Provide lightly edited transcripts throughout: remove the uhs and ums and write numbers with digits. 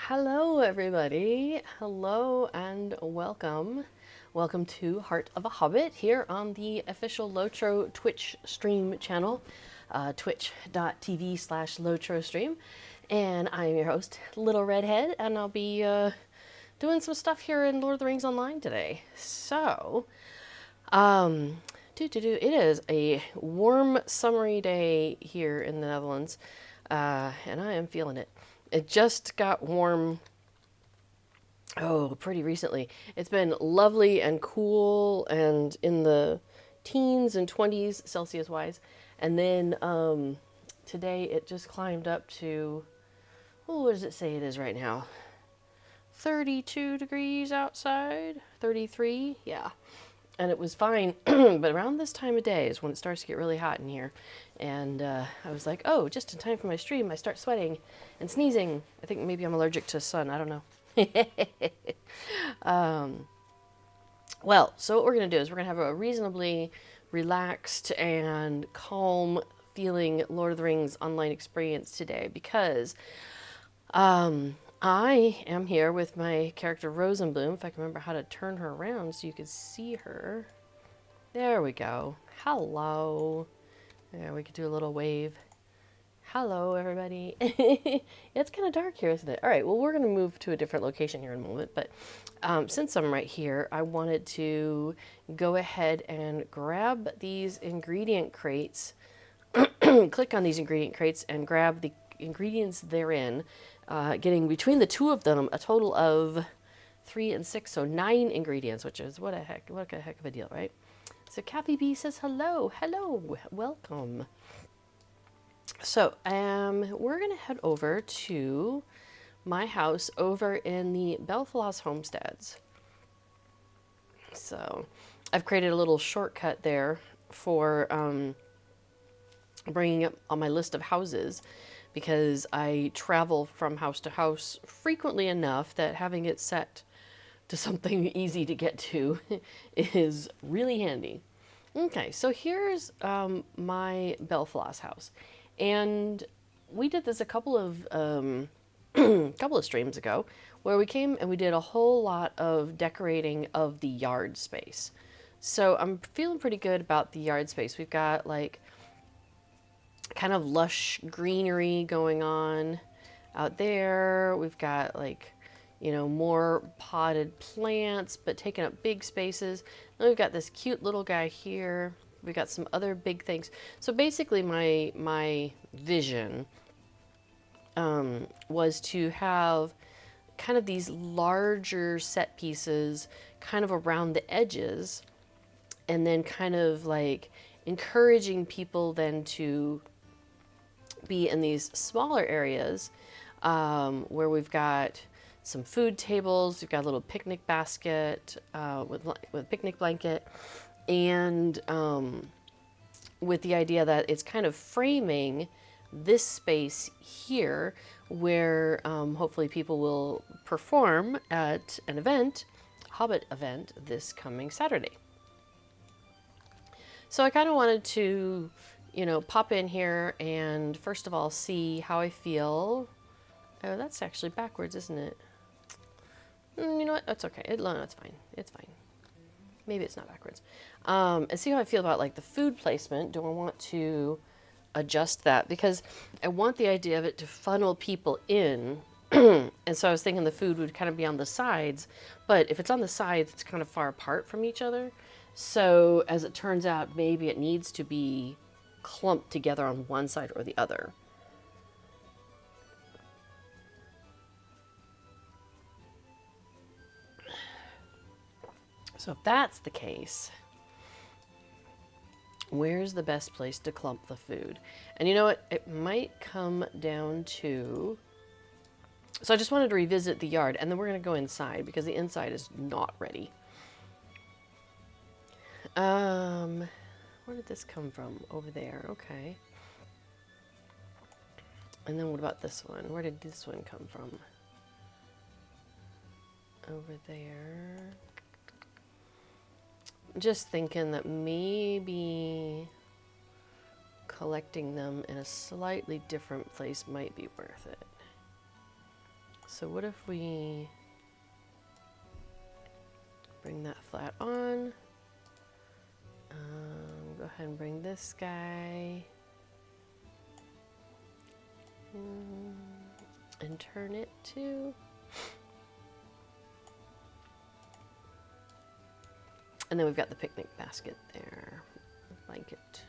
Hello, everybody. Hello and welcome. Welcome to Heart of a Hobbit here on the official Lotro Twitch stream channel, twitch.tv/Lotro stream. And I'm your host, Little Redhead, and I'll be doing some stuff here in Lord of the Rings Online today. So, it is a warm, summery day here in the Netherlands, and I am feeling it. It just got warm, pretty recently. It's been lovely and cool and in the teens and 20s Celsius wise. And then today it just climbed up to, what does it say it is right now? 32 degrees outside, 33, yeah. And it was fine, but around this time of day is when it starts to get really hot in here. And I was like, oh, just in time for my stream, I start sweating and sneezing. I think maybe I'm allergic to sun, I don't know. Well, so what we're going to do is we're going to have a reasonably relaxed and calm feeling Lord of the Rings online experience today because I am here with my character Rosenbloom, if I can remember how to turn her around so you can see her. There we go. Hello. There, we could do a little wave. Hello, everybody. It's kind of dark here, isn't it? All right, well, we're going to move to a different location here in a moment, but since I'm right here, I wanted to go ahead and grab these ingredient crates, click on these ingredient crates and grab the ingredients therein, getting between the two of them a total of 3 and 6, so 9 ingredients, which is what a heck of a deal, right? So Kathy B says hello, welcome. So we're gonna head over to my house over in the Belfalas homesteads. So I've created a little shortcut there for bringing up on my list of houses, because I travel from house to house frequently enough that having it set to something easy to get to is really handy. Okay, so here's my Belfalas house, and we did this a couple of streams ago, where we came and we did a whole lot of decorating of the yard space. So I'm feeling pretty good about the yard space. We've got like kind of lush greenery going on out there. We've got like, you know, more potted plants, but taking up big spaces. Then we've got this cute little guy here. We've got some other big things. So basically my vision was to have kind of these larger set pieces kind of around the edges, and then kind of like encouraging people then to be in these smaller areas where we've got some food tables, we've got a little picnic basket with a picnic blanket, and with the idea that it's kind of framing this space here where hopefully people will perform at an event, Hobbit event, this coming Saturday. So I kind of wanted to, you know, pop in here and first of all see how I feel. Oh, that's actually backwards, isn't it? You know what? That's okay. No, it's fine. It's fine. Maybe it's not backwards. And see how I feel about like the food placement. Do I want to adjust that? Because I want the idea of it to funnel people in. And so I was thinking the food would kind of be on the sides, but if it's on the sides, it's kind of far apart from each other. So as it turns out, maybe it needs to be clumped together on one side or the other. So if that's the case, where's the best place to clump the food? And you know what? It might come down to... So I just wanted to revisit the yard, and then we're going to go inside because the inside is not ready. Where did this come from? Over there. Okay. And then what about this one? Where did this one come from? Over there. Just thinking that maybe collecting them in a slightly different place might be worth it. So what if we bring that flat on? Go ahead and bring this guy. And turn it to. And then we've got the picnic basket there. Blanket.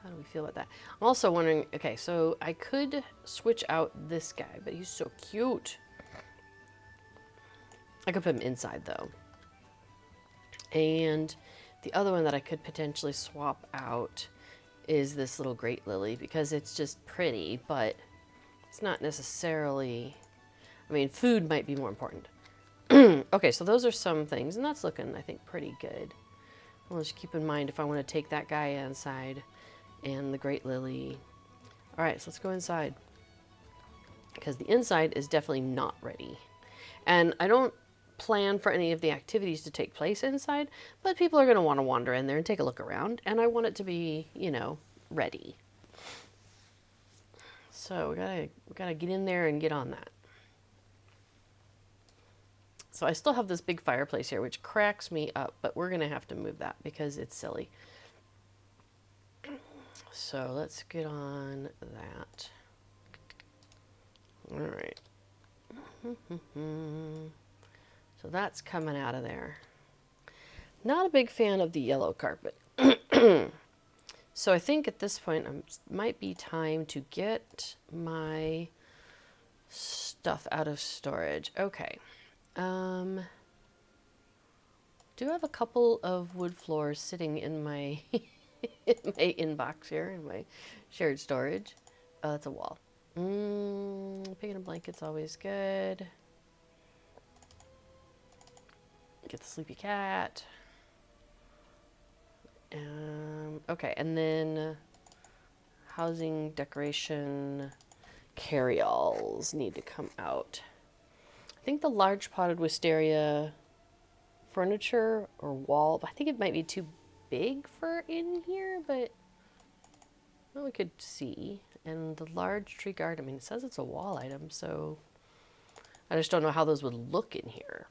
How do we feel about that? I'm also wondering, okay, so I could switch out this guy, but he's so cute. I could put him inside though. And the other one that I could potentially swap out is this little great lily because it's just pretty, but it's not necessarily, I mean, food might be more important. Okay, so those are some things, and that's looking, I think, pretty good. I'll just keep in mind if I want to take that guy inside and the great lily. All right, so let's go inside because the inside is definitely not ready. And I don't plan for any of the activities to take place inside, but people are going to want to wander in there and take a look around, and I want it to be, you know, ready. So we gotta get in there and get on that. So I still have this big fireplace here, which cracks me up, but we're gonna have to move that because it's silly. So let's get on that. All right. So that's coming out of there. Not a big fan of the yellow carpet. So I think at this point it might be time to get my stuff out of storage. Okay. Do have a couple of wood floors sitting in my in my inbox here, in my shared storage. Oh, that's a wall. Picking a blanket's always good. Get the sleepy cat. Okay, and then housing decoration carryalls need to come out. I think the large potted wisteria furniture or wall, I think it might be too big for in here, but well, we could see. And the large tree guard, I mean, it says it's a wall item, so I just don't know how those would look in here.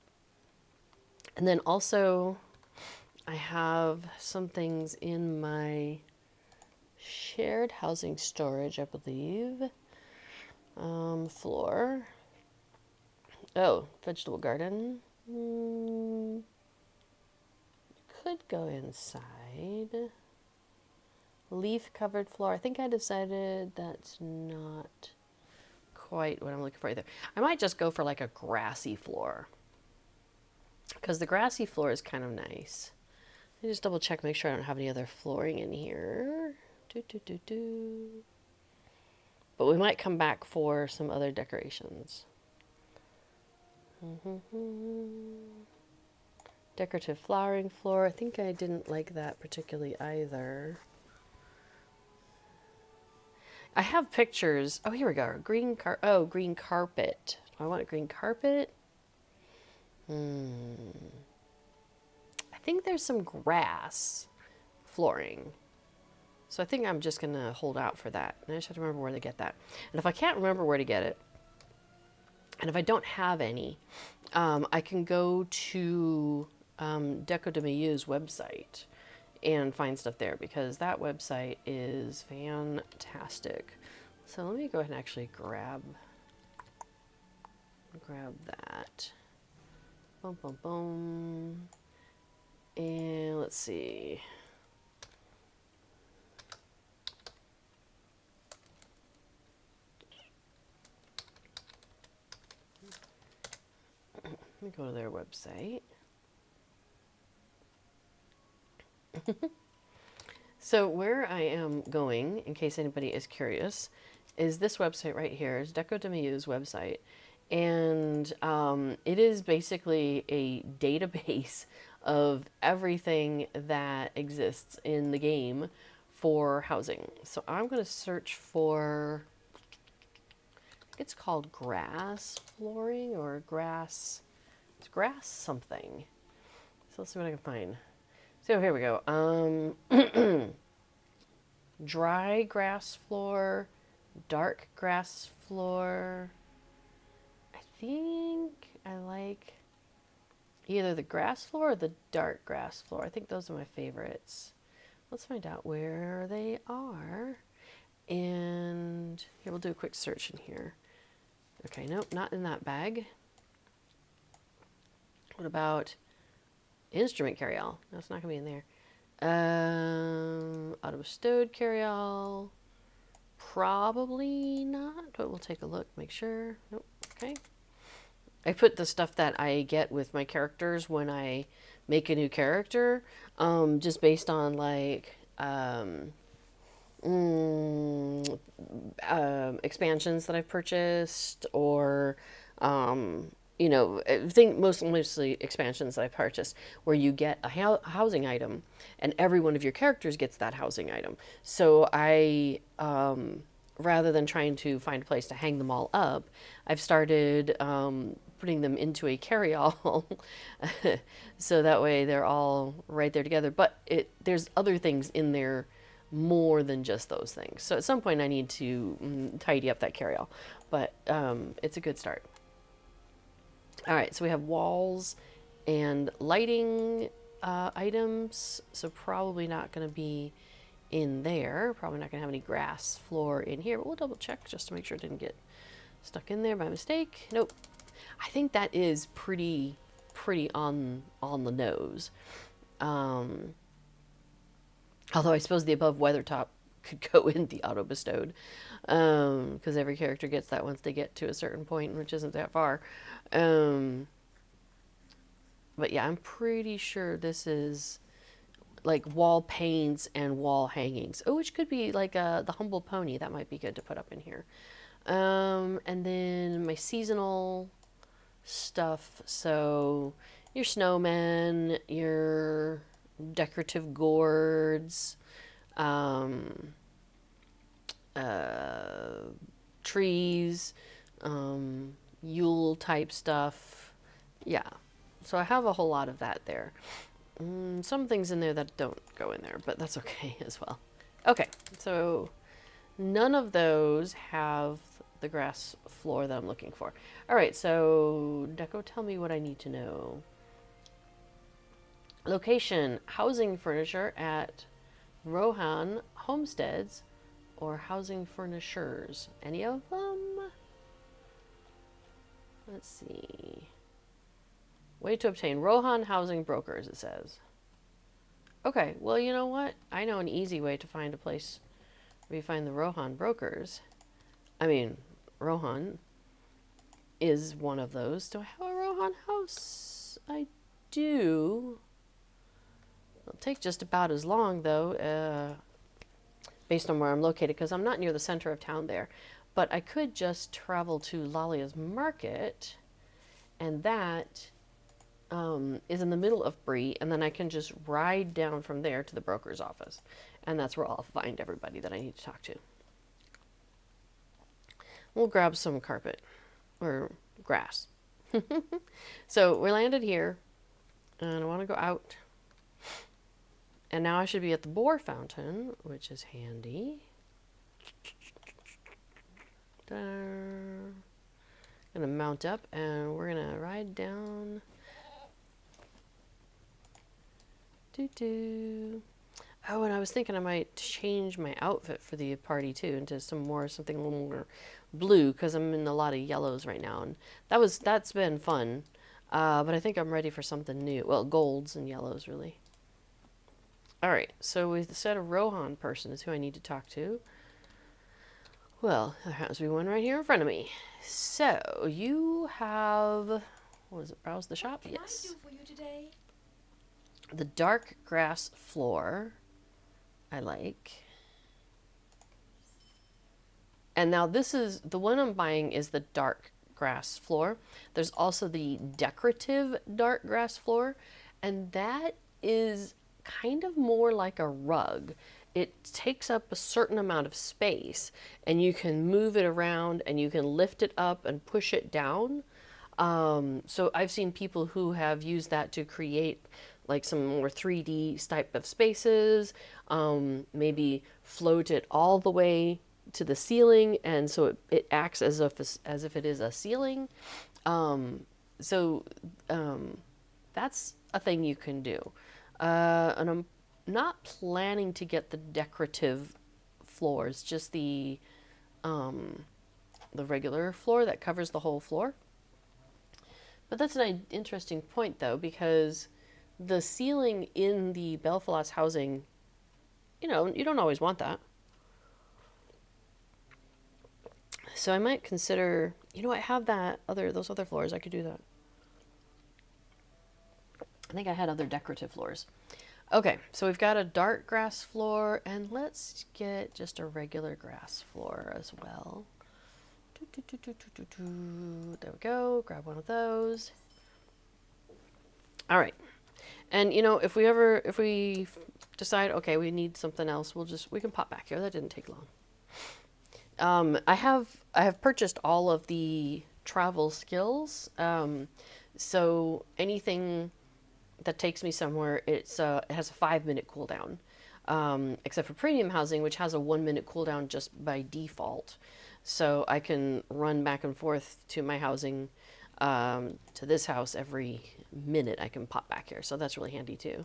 And then also, I have some things in my shared housing storage, I believe. Floor. Oh, vegetable garden. Could go inside. Leaf-covered floor. I think I decided that's not quite what I'm looking for either. I might just go for like a grassy floor, because the grassy floor is kind of nice. Let me just double check, make sure I don't have any other flooring in here. But we might come back for some other decorations. Decorative flowering floor. I think I didn't like that particularly either. I have pictures. Oh, here we go. Green carpet. I want a green carpet. I think there's some grass flooring. So I think I'm just going to hold out for that. And I just have to remember where to get that. And if I can't remember where to get it, and if I don't have any, I can go to Deco de Milieu's website and find stuff there, because that website is fantastic. So let me go ahead and actually grab that. Boom, boom, boom. And let's see. Let me go to their website. So where I am going, in case anybody is curious, is this website right here. It's Deco de Milieu's website. And it is basically a database of everything that exists in the game for housing. So I'm going to search for, I think it's called grass flooring or grass, it's grass something. So let's see what I can find. So here we go. Dry grass floor, dark grass floor. think I like either the grass floor or the dark grass floor. I think those are my favorites. Let's find out where they are. And here, we'll do a quick search in here. Okay, nope, not in that bag. What about instrument carryall? No, it's not going to be in there. Auto bestowed carryall. Probably not, but we'll take a look, make sure. Nope, okay. I put the stuff that I get with my characters when I make a new character, just based on like expansions that I've purchased, or you know, I think mostly expansions that I purchased, where you get a housing item, and every one of your characters gets that housing item. So I, rather than trying to find a place to hang them all up, I've started putting them into a carry-all, so that way they're all right there together. But there's other things in there more than just those things. So at some point I need to tidy up that carry-all, but it's a good start. All right, so we have walls and lighting items, so probably not going to be in there. Probably not going to have any grass floor in here, but we'll double check just to make sure it didn't get stuck in there by mistake. Nope. I think that is pretty on the nose. Although I suppose the above weather top could go in the auto bestowed, because every character gets that once they get to a certain point, which isn't that far. But yeah, I'm pretty sure this is like wall paints and wall hangings. Oh, which could be like the humble pony. That might be good to put up in here. And then my seasonal stuff. So your snowmen, your decorative gourds, trees, Yule type stuff. Yeah, so I have a whole lot of that there. Some things in there that don't go in there, but that's okay as well. Okay, so none of those have the grass floor that I'm looking for. All right, so Deco, tell me what I need to know. Location, housing furniture at Rohan Homesteads or housing furnishers. Any of them? Let's see. Way to obtain Rohan housing brokers, it says. Okay, well, you know what? I know an easy way to find a place where you find the Rohan brokers. I mean, Rohan is one of those. Do I have a Rohan house? I do. It'll take just about as long, though, based on where I'm located, because I'm not near the center of town there. But I could just travel to Lalia's Market, and that is in the middle of Bree, and then I can just ride down from there to the broker's office. And that's where I'll find everybody that I need to talk to. We'll grab some carpet, or grass. So we landed here, and I want to go out. And now I should be at the boar fountain, which is handy. Gonna mount up, and we're gonna ride down. Oh, and I was thinking I might change my outfit for the party too into something a little more blue, because I'm in a lot of yellows right now, and that's been fun. But I think I'm ready for something new. Well, golds and yellows really. All right, so we said a Rohan person is who I need to talk to. Well, there happens to be one right here in front of me. So you have, what is it? Browse the shop. What Yes. can I do for you today? The dark grass floor, I like. And now this is, the one I'm buying is the dark grass floor. There's also the decorative dark grass floor, and that is kind of more like a rug. It takes up a certain amount of space, and you can move it around, and you can lift it up and push it down. So I've seen people who have used that to create like some more 3D type of spaces, maybe float it all the way to the ceiling, and so it acts as if it is a ceiling. So that's a thing you can do. And I'm not planning to get the decorative floors, just the regular floor that covers the whole floor. But that's an interesting point, though, because the ceiling in the Belfalas housing, you know, you don't always want that. So I might consider, you know, I have those other floors. I could do that. I think I had other decorative floors. Okay, so we've got a dark grass floor, and let's get just a regular grass floor as well. There we go. Grab one of those. All right. And you know, if we decide, okay, we need something else, we can pop back here. That didn't take long. I have purchased all of the travel skills. So anything that takes me somewhere, it has a 5-minute cooldown. Except for premium housing, which has a 1-minute cooldown just by default. So I can run back and forth to my housing, to this house every minute. I can pop back here, so that's really handy too.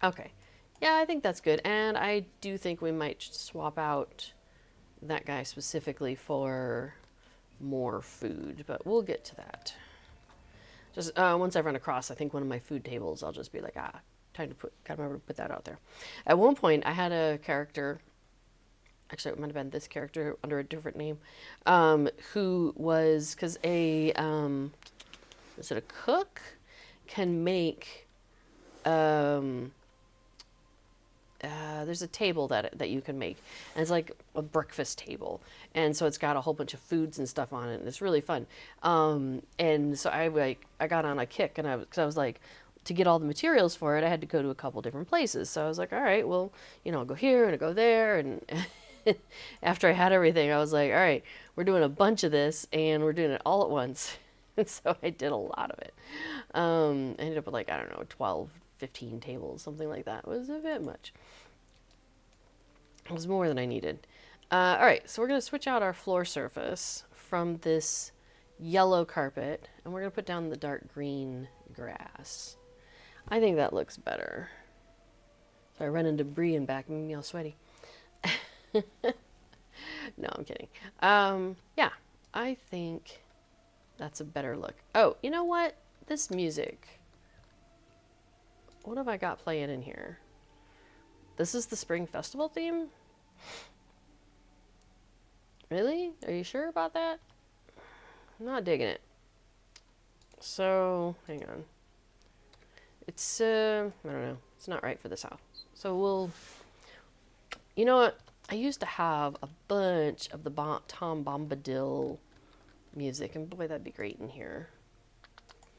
Okay, yeah, I think that's good, and I do think we might swap out that guy specifically for more food, but we'll get to that. Just once I run across, I think one of my food tables, I'll just be like, time to put that out there. At one point, I had a character. Actually, it might have been this character under a different name, who was, because is it a cook can make, there's a table that you can make, and it's like a breakfast table, and so it's got a whole bunch of foods and stuff on it, and it's really fun. And so I got on a kick, and because I was like, to get all the materials for it, I had to go to a couple different places. So I was like, all right, well, you know, I'll go here and I'll go there, and after I had everything, I was like, all right, we're doing a bunch of this, and we're doing it all at once. And so I did a lot of it. I ended up with like, I don't know, 12, 15 tables, something like that. It was a bit much. It was more than I needed. All right, so we're going to switch out our floor surface from this yellow carpet, and we're going to put down the dark green grass. I think that looks better. So I run into debris and back, make me all sweaty. No, I'm kidding. Yeah, I think that's a better look. Oh, you know what? This music. What have I got playing in here? This is the Spring Festival theme? Really? Are you sure about that? I'm not digging it. So, hang on. It's, I don't know. It's not right for this house. So you know what? I used to have a bunch of the Tom Bombadil music, and boy, that'd be great in here.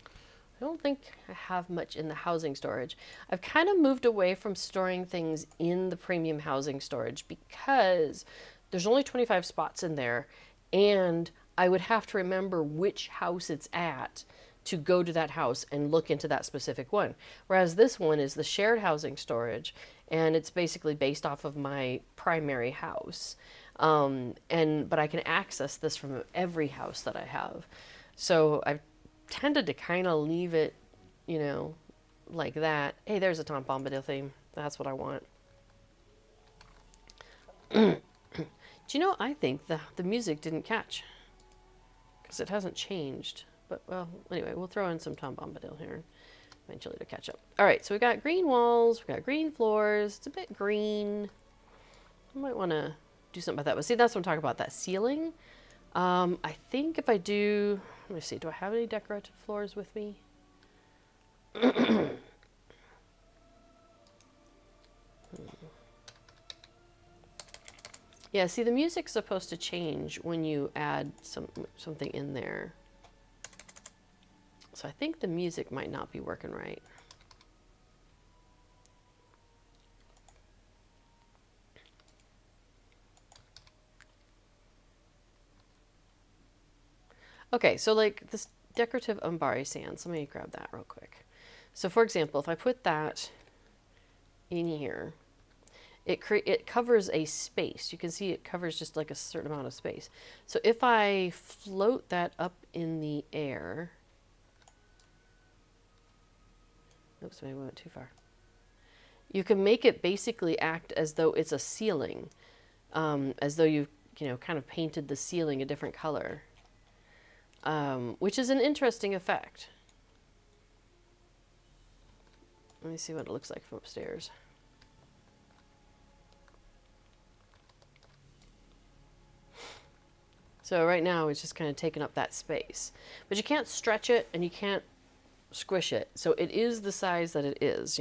I don't think I have much in the housing storage. I've kind of moved away from storing things in the premium housing storage because there's only 25 spots in there, and I would have to remember which house it's at to go to that house and look into that specific one. Whereas this one is the shared housing storage, and it's basically based off of my primary house. But I can access this from every house that I have. So I've tended to kind of leave it, you know, like that. Hey, there's a Tom Bombadil theme. That's what I want. Do you know, I think the music didn't catch because it hasn't changed. But, well, anyway, we'll throw in some Tom Bombadil here and eventually to catch up. All right, so we got green walls, we got green floors. It's a bit green. I might want to do something about that. But see, that's what I'm talking about, that ceiling. I think if I do, let me see, do I have any decorative floors with me? Yeah, see, the music's supposed to change when you add something in there. So I think the music might not be working right. Okay, so like this decorative Umbari sands, let me grab that real quick. So for example, if I put that in here, it covers a space. You can see it covers just like a certain amount of space. So if I float that up in the air, oops, maybe I went too far. You can make it basically act as though it's a ceiling, as though you've kind of painted the ceiling a different color, which is an interesting effect. Let me see what it looks like from upstairs. So right now it's just kind of taking up that space. But you can't stretch it and you can't squish it. So it is the size that it is,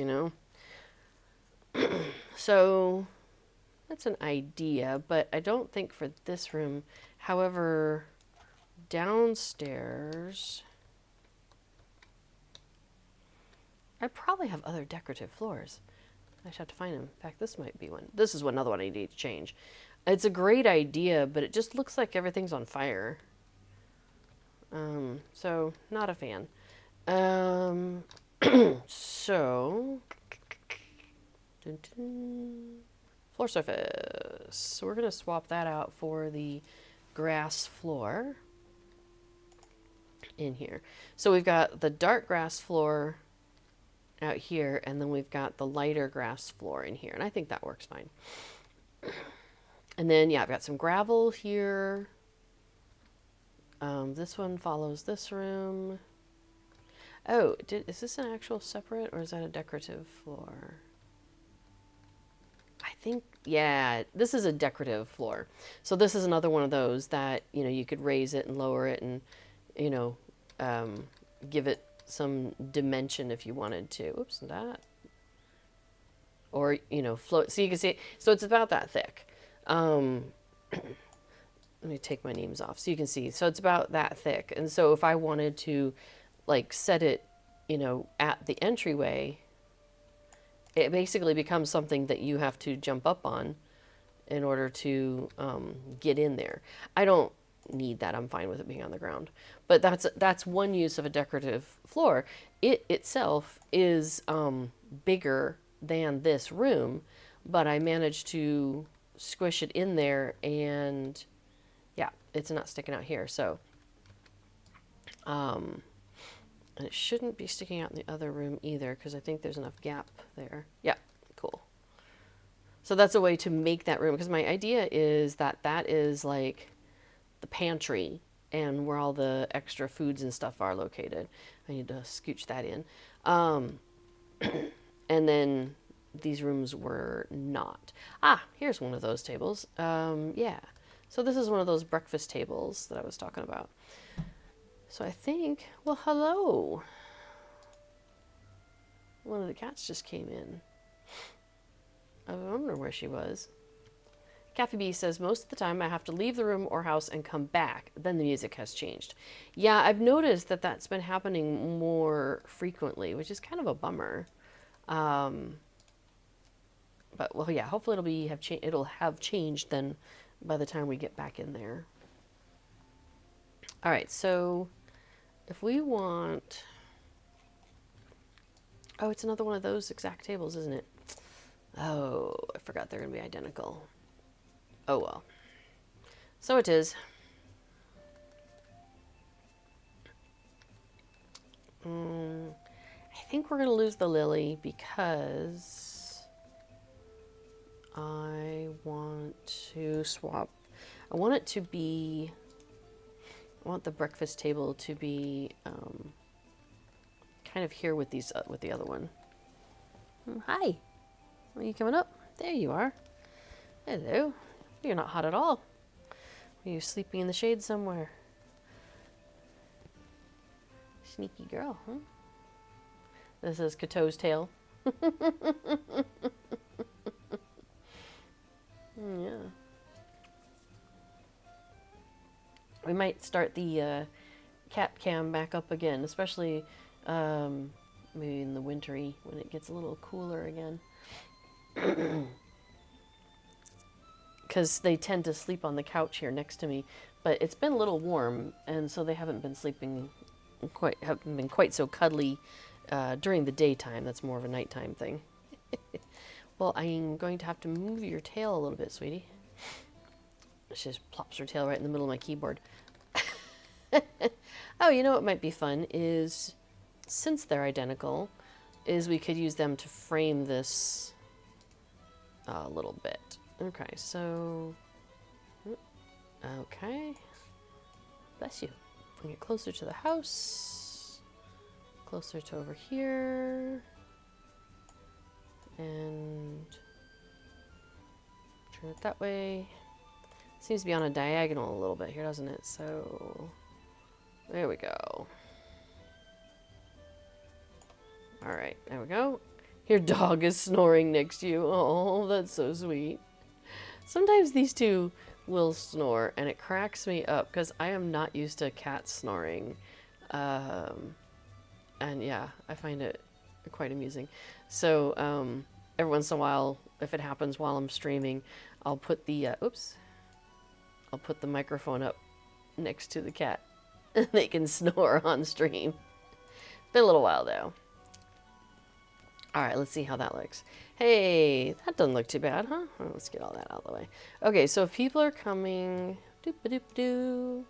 So that's an idea, but I don't think for this room. However, downstairs, I probably have other decorative floors. I should have to find them. In fact, this might be one. This is another one I need to change. It's a great idea, but it just looks like everything's on fire. So not a fan. So floor surface. So we're gonna swap that out for the grass floor in here. So we've got the dark grass floor out here, and then we've got the lighter grass floor in here, and I think that works fine. And then, yeah, I've got some gravel here. This one follows this room. Oh, is this an actual separate, or is that a decorative floor? I think, yeah, this is a decorative floor. So this is another one of those that, you could raise it and lower it and, give it some dimension if you wanted to. Oops, that. Or, float. So you can see, so it's about that thick. Let me take my names off so you can see. So it's about that thick. And so if I wanted to like set it, at the entryway, it basically becomes something that you have to jump up on in order to get in there. I don't need that. I'm fine with it being on the ground. But that's one use of a decorative floor. It itself is bigger than this room, but I managed to squish it in there, and yeah, it's not sticking out here. So and it shouldn't be sticking out in the other room either, because I think there's enough gap there. Yeah, cool. So that's a way to make that room, because my idea is that that is like the pantry and where all the extra foods and stuff are located. I need to scooch that in. And then these rooms were not. Ah, here's one of those tables. Yeah. So this is one of those breakfast tables that I was talking about. So I think, well, hello. One of the cats just came in. I wonder where she was. Cafe Bee says, most of the time I have to leave the room or house and come back. Then the music has changed. Yeah, I've noticed that that's been happening more frequently, which is kind of a bummer. But, well, yeah, hopefully it'll have changed then by the time we get back in there. All right, so if we want... Oh, it's another one of those exact tables, isn't it? Oh, I forgot they're going to be identical. Oh, well. So it is. I think we're going to lose the lily because I want to swap. I want it to be... I want the breakfast table to be kind of here with these with the other one. Hi. Are you coming up? There you are. Hello. You're not hot at all. Are you sleeping in the shade somewhere? Sneaky girl, huh? This is Kato's tail. Yeah. We might start the cat cam back up again, especially maybe in the wintry when it gets a little cooler again. Because they tend to sleep on the couch here next to me, but it's been a little warm, and so they haven't been quite so cuddly during the daytime. That's more of a nighttime thing. Well, I'm going to have to move your tail a little bit, sweetie. She just plops her tail right in the middle of my keyboard. Oh, you know what might be fun is, since they're identical, is we could use them to frame this a little bit. Okay, so... Okay. Bless you. Bring it closer to the house. Closer to over here. And turn it that way. Seems to be on a diagonal a little bit here, doesn't it? So there we go. All right, there we go. Your dog is snoring next to you. Oh, that's so sweet. Sometimes these two will snore, and it cracks me up because I am not used to cats snoring. And yeah, I find it quite amusing. So every once in a while, if it happens while I'm streaming, I'll put the I'll put the microphone up next to the cat. They can snore on stream. Been a little while though. All right, let's see how that looks. Hey, that doesn't look too bad, huh? Oh, let's get all that out of the way. Okay, so if people are coming, doop-a-doop-doo.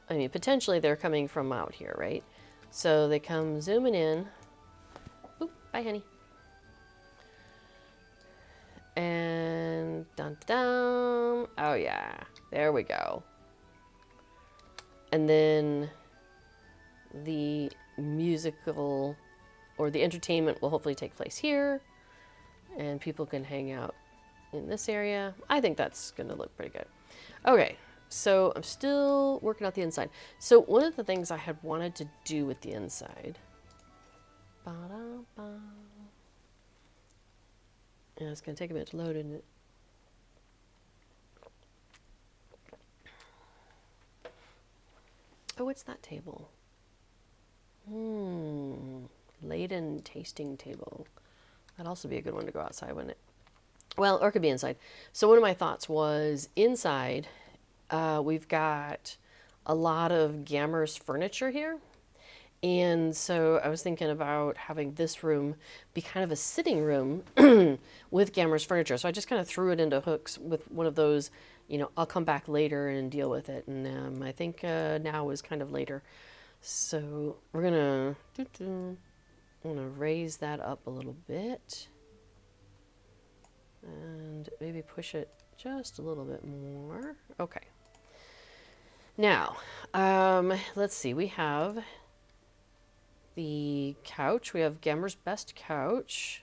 I mean, potentially they're coming from out here, right? So they come zooming in. Oop, bye, honey. And dun dun. Oh yeah, there we go. And then the musical or the entertainment will hopefully take place here, and people can hang out in this area. I think that's gonna look pretty good. Okay, so I'm still working out the inside. So one of the things I had wanted to do with the inside, ba-da-ba. Yeah, it's gonna take a minute to load, isn't it? Oh, what's that table? Laden tasting table. That'd also be a good one to go outside, wouldn't it? Well, or it could be inside. So one of my thoughts was inside, we've got a lot of Gammer's furniture here. And so I was thinking about having this room be kind of a sitting room with Gammer's furniture. So I just kind of threw it into hooks with one of those, you know, I'll come back later and deal with it. And I think now is kind of later. So we're gonna raise that up a little bit. And maybe push it just a little bit more. Okay. Now, let's see. We have the couch. We have Gammer's best couch.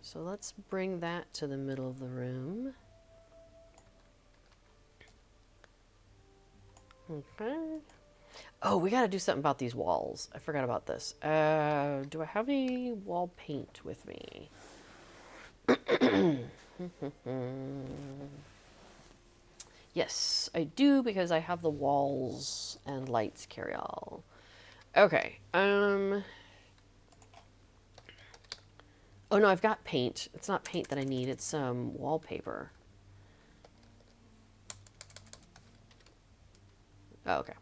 So let's bring that to the middle of the room. Okay. Oh, we got to do something about these walls. I forgot about this. Do I have any wall paint with me? Yes, I do, because I have the walls and lights carry all. Okay. Oh no, I've got paint. It's not paint that I need. It's wallpaper. Oh, okay.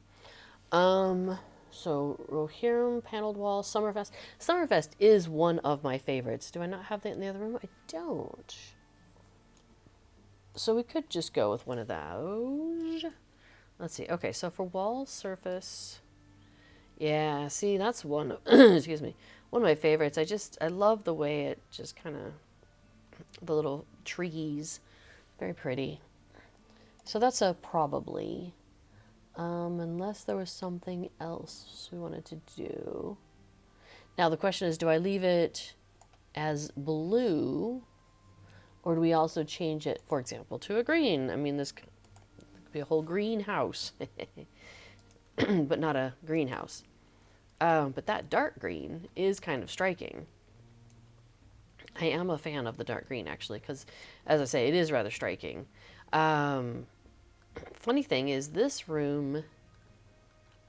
So Rohirrim, paneled wall, Summerfest. Summerfest is one of my favorites. Do I not have that in the other room? I don't. So we could just go with one of those. Let's see. Okay, so for wall surface, yeah, see, that's one of, excuse me, one of my favorites. I love the way it just kind of, the little trees, very pretty. So that's a probably. Unless there was something else we wanted to do. Now the question is, do I leave it as blue, or do we also change it, for example, to a green? I mean, this could be a whole greenhouse, but not a greenhouse. But that dark green is kind of striking. I am a fan of the dark green, actually, because, as I say, it is rather striking. Funny thing is, this room...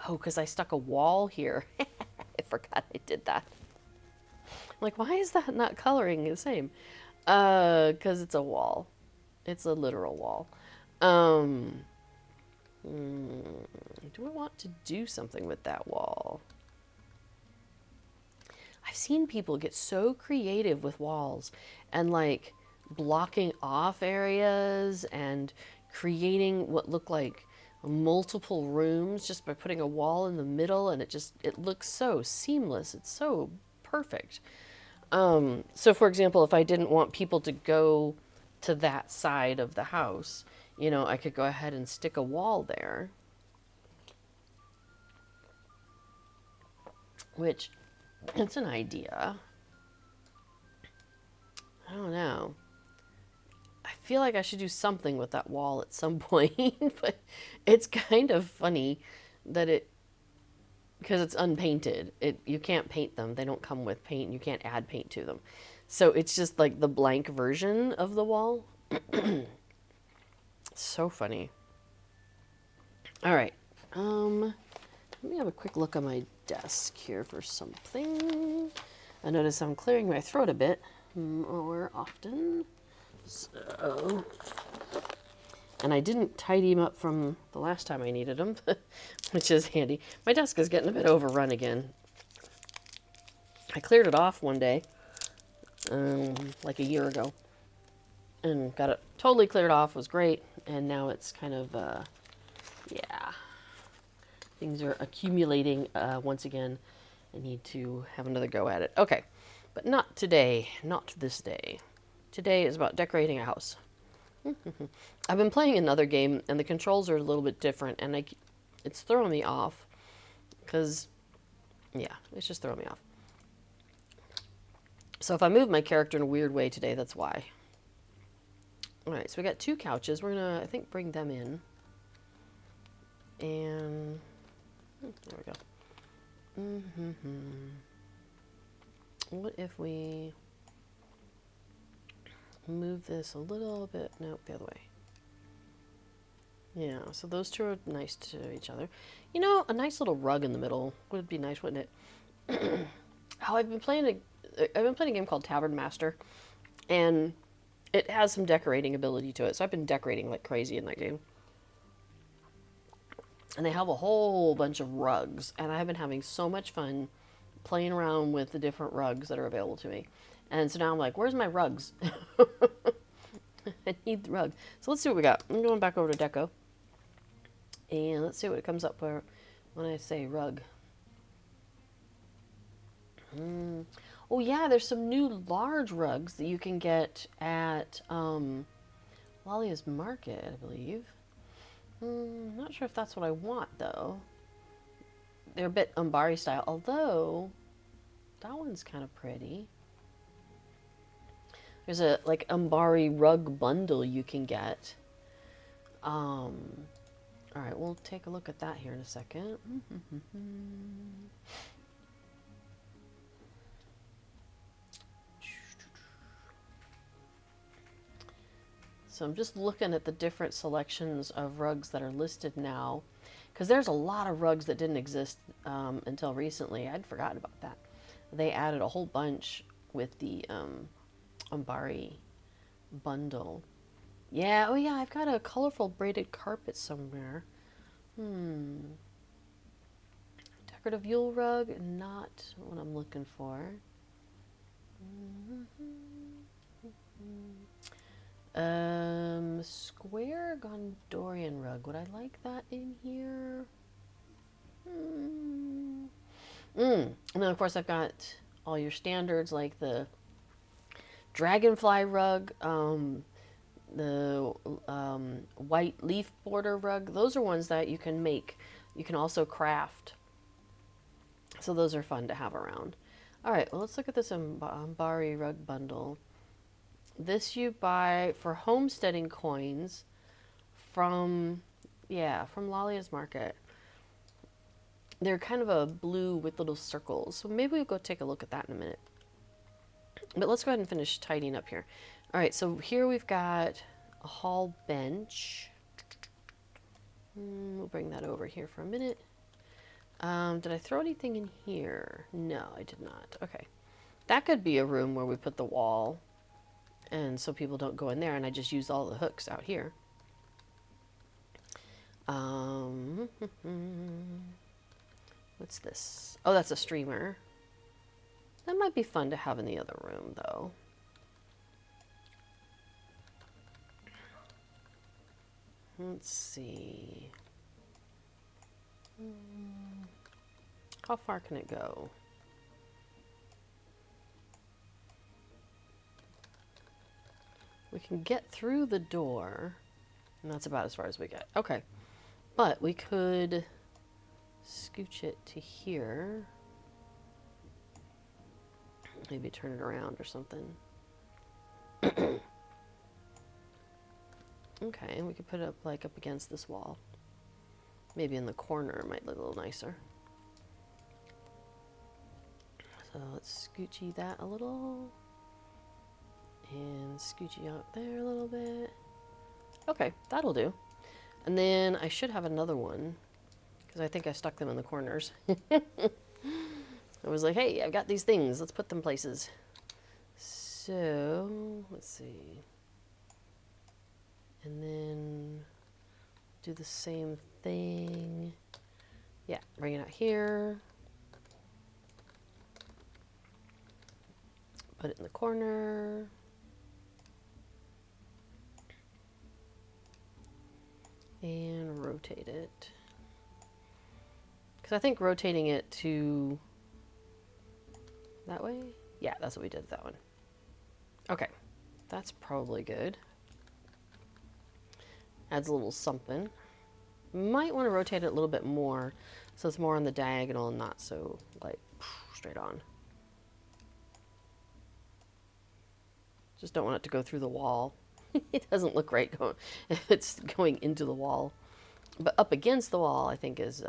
Oh, because I stuck a wall here. I forgot I did that. I'm like, why is that not coloring the same? Because it's a wall. It's a literal wall. Do I want to do something with that wall? I've seen people get so creative with walls and like blocking off areas and creating what look like multiple rooms just by putting a wall in the middle, and it looks so seamless. It's so perfect. So for example, if I didn't want people to go to that side of the house, you know, I could go ahead and stick a wall there, which it's an idea. I don't know. I feel like I should do something with that wall at some point, but it's kind of funny that because it's unpainted. You can't paint them. They don't come with paint. You can't add paint to them. So it's just like the blank version of the wall. So funny. All right. Let me have a quick look on my desk here for something. I notice I'm clearing my throat a bit more often. So, and I didn't tidy them up from the last time I needed them, which is handy. My desk is getting a bit overrun again. I cleared it off one day, like a year ago, and got it totally cleared off. It was great, and now it's kind of, yeah, things are accumulating once again. I need to have another go at it. Okay, but not today, not this day. Today is about decorating a house. I've been playing another game, and the controls are a little bit different, and it's throwing me off, because, yeah, it's just throwing me off. So if I move my character in a weird way today, that's why. Alright, so we got 2 couches. We're going to, I think, bring them in. And, there we go. What if we move this a little bit? Nope, the other way. Yeah, so those 2 are nice to each other. You know, a nice little rug in the middle would be nice, wouldn't it? Oh, I've been playing a game called Tavern Master, and it has some decorating ability to it. So I've been decorating like crazy in that game. And they have a whole bunch of rugs, and I've been having so much fun playing around with the different rugs that are available to me. And so now I'm like, where's my rugs? I need the rug. So let's see what we got. I'm going back over to Deco. And let's see what it comes up for when I say rug. Oh yeah, there's some new large rugs that you can get at Lalia's Market, I believe. Not sure if that's what I want, though. They're a bit Umbari style, although that one's kind of pretty. There's a like Umbari rug bundle you can get. All right, we'll take a look at that here in a second. So I'm just looking at the different selections of rugs that are listed now, because there's a lot of rugs that didn't exist until recently. I'd forgotten about that. They added a whole bunch with the Umbari bundle. Yeah, oh yeah, I've got a colorful braided carpet somewhere. Decorative Yule rug, not what I'm looking for. Square Gondorian rug. Would I like that in here? And then of course I've got all your standards like the dragonfly rug, the white leaf border rug. Those are ones that you can make. You can also craft. So those are fun to have around. All right, well, let's look at this Umbari rug bundle. This you buy for homesteading coins from Lalia's Market. They're kind of a blue with little circles. So maybe we'll go take a look at that in a minute. But let's go ahead and finish tidying up here. All right, so here we've got a hall bench. We'll bring that over here for a minute. Did I throw anything in here? No, I did not. Okay. That could be a room where we put the wall, and so people don't go in there, and I just use all the hooks out here. What's this? Oh, that's a streamer. That might be fun to have in the other room, though. Let's see. How far can it go? We can get through the door, and that's about as far as we get. Okay. But we could scooch it to here. Maybe turn it around or something. Okay, we could put it up like up against this wall. Maybe in the corner it might look a little nicer. So let's scoochy that a little. And scoochy out there a little bit. Okay, that'll do. And then I should have another one, because I think I stuck them in the corners. I was like, hey, I've got these things. Let's put them places. So, let's see. And then do the same thing. Yeah, bring it out here. Put it in the corner. And rotate it. Because I think rotating it to that way? Yeah, that's what we did with that one. Okay, that's probably good. Adds a little something. Might want to rotate it a little bit more so it's more on the diagonal and not so like straight on. Just don't want it to go through the wall. It doesn't look right if it's going into the wall. But up against the wall, I think is,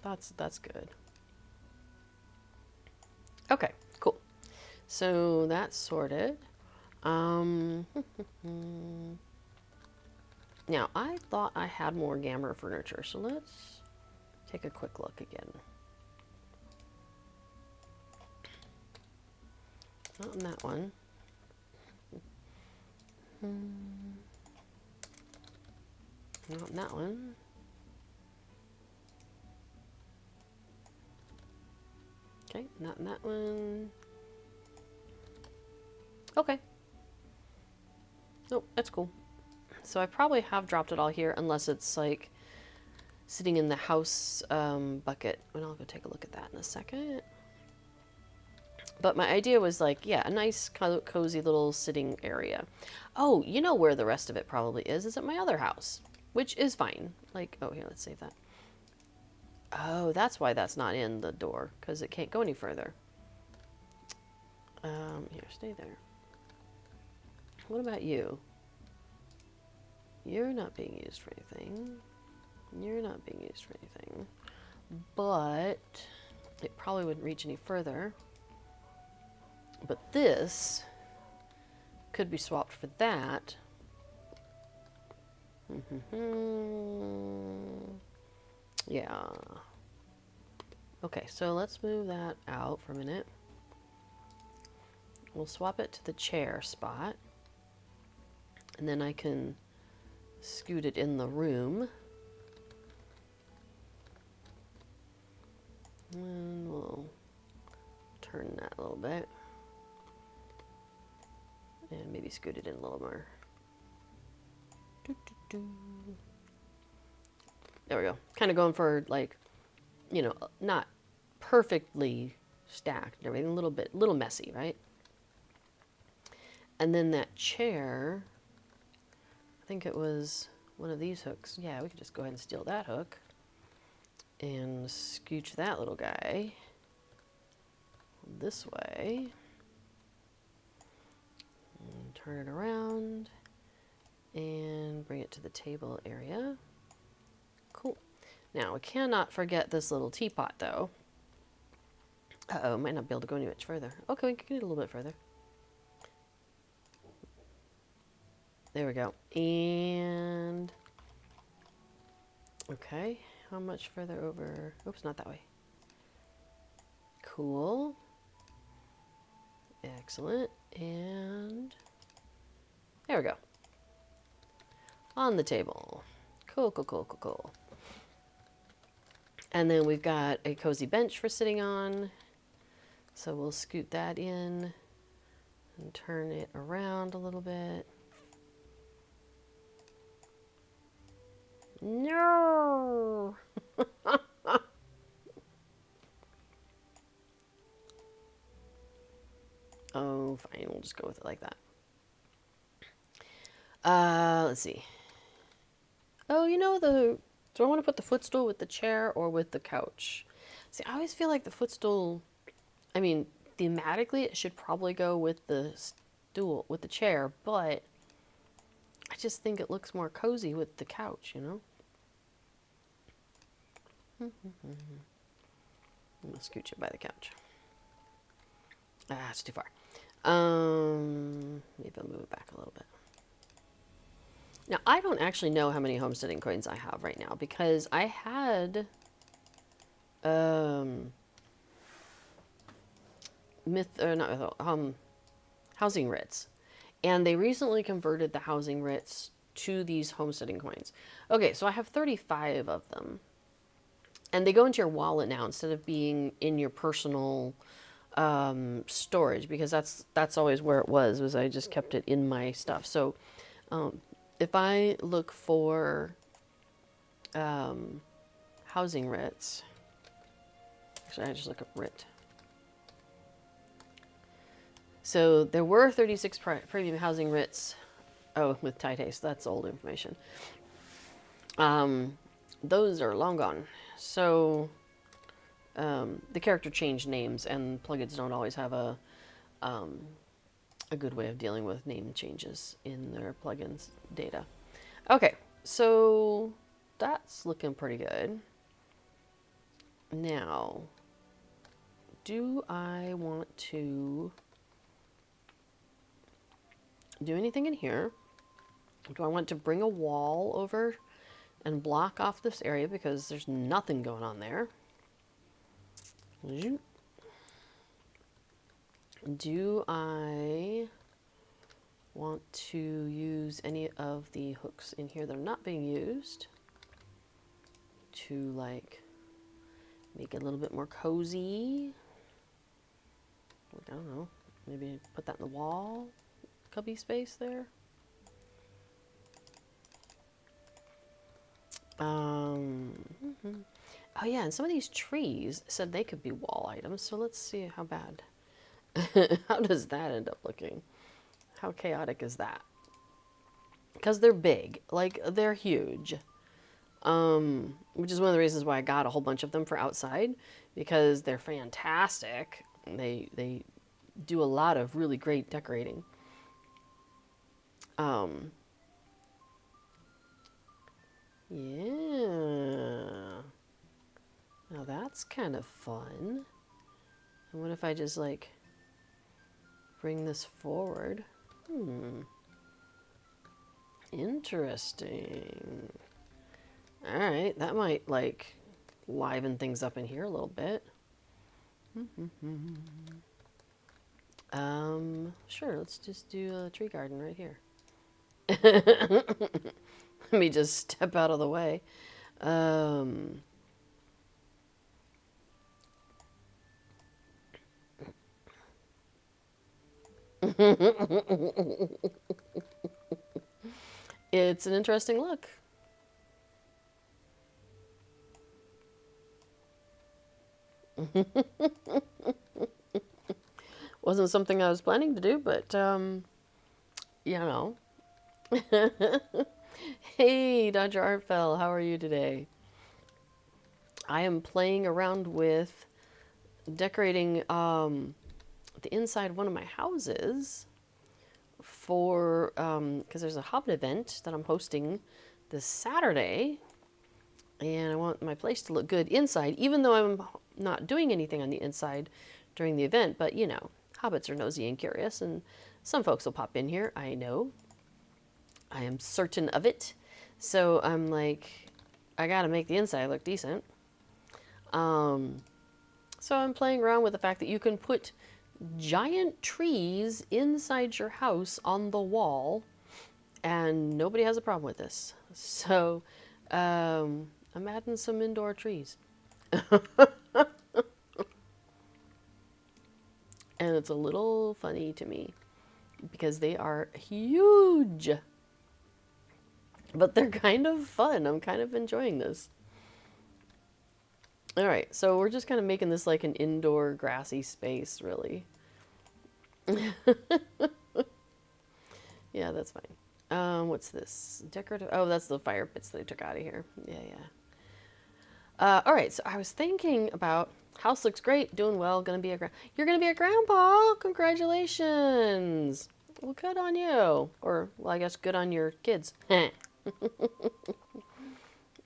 that's good. Okay, cool. So that's sorted. Now, I thought I had more Gamma furniture, so let's take a quick look again. Not in that one. Not in that one. Okay, not in that one. Okay. Nope, that's cool. So I probably have dropped it all here, unless it's like sitting in the house bucket. And I'll go take a look at that in a second. But my idea was like, yeah, a nice cozy little sitting area. Oh, you know where the rest of it probably is at my other house, which is fine. Like, oh, here, let's save that. Oh, that's why that's not in the door, because it can't go any further. Here, stay there. What about you? You're not being used for anything. You're not being used for anything. But it probably wouldn't reach any further. But this could be swapped for that. Yeah. Okay, so let's move that out for a minute. We'll swap it to the chair spot. And then I can scoot it in the room. And we'll turn that a little bit. And maybe scoot it in a little more. There we go. Kind of going for, like, you know, not perfectly stacked and everything. A little messy, right? And then that chair, I think it was one of these hooks. Yeah, we could just go ahead and steal that hook. And scooch that little guy this way. And turn it around. And bring it to the table area. Cool. Now, we cannot forget this little teapot, though. Uh-oh, might not be able to go any much further. Okay, we can get a little bit further. There we go. And... okay, how much further over? Oops, not that way. Cool. Excellent. And... there we go. On the table. Cool, cool, cool, cool, cool. And then we've got a cozy bench for sitting on. So we'll scoot that in and turn it around a little bit. No! Oh, fine. We'll just go with it like that. Let's see. Oh, you know, do I want to put the footstool with the chair or with the couch? See, I always feel like the footstool, I mean, thematically, it should probably go with the stool, with the chair, but I just think it looks more cozy with the couch, you know? I'm going to scoot you by the couch. Ah, it's too far. Maybe I'll move it back a little bit. Now, I don't actually know how many homesteading coins I have right now because I had housing writs, and they recently converted the housing writs to these homesteading coins. Okay, so I have 35 of them, and they go into your wallet now instead of being in your personal storage, because that's always where it was I just kept it in my stuff. So if I look for housing writs, actually I just look up writ. So there were 36 premium housing writs. Oh, with Tide Haste, that's old information. Those are long gone. So the character changed names, and plugins don't always have a good way of dealing with name changes in their plugins data. Okay, so that's looking pretty good. Now, do I want to do anything in here? Do I want to bring a wall over and block off this area because there's nothing going on there? Do I want to use any of the hooks in here that are not being used to, like, make it a little bit more cozy? Like, I don't know, maybe put that in the wall cubby space there. Oh yeah, and some of these trees said they could be wall items, so let's see how bad. How does that end up looking? How chaotic is that? Because they're big, like they're huge. Which is one of the reasons why I got a whole bunch of them for outside, because they're fantastic. They do a lot of really great decorating. Yeah. Now that's kind of fun. And what if I just, like, bring this forward? Interesting. Alright, that might, like, liven things up in here a little bit. Sure, let's just do a tree garden right here. Let me just step out of the way. It's an interesting look. Wasn't something I was planning to do, but, you know. Hey, Dr. Artfell, how are you today? I am playing around with decorating the inside of one of my houses for, because there's a Hobbit event that I'm hosting this Saturday, and I want my place to look good inside, even though I'm not doing anything on the inside during the event. But, you know, hobbits are nosy and curious, and some folks will pop in here, I know. I am certain of it. So I'm like, I gotta make the inside look decent. So I'm playing around with the fact that you can put giant trees inside your house on the wall, and nobody has a problem with this. So I'm adding some indoor trees. it's a little funny to me because they are huge. But they're kind of fun. I'm kind of enjoying this. All right, so we're just kind of making this like an indoor grassy space, really. Yeah, that's fine. What's this? Decorative. Oh, that's the fire pits they took out of here. Yeah, yeah. All right, so I was thinking about house looks great, doing well, gonna be a you're gonna be a grandpa. Congratulations. Well, good on you, or well, I guess good on your kids. Oh,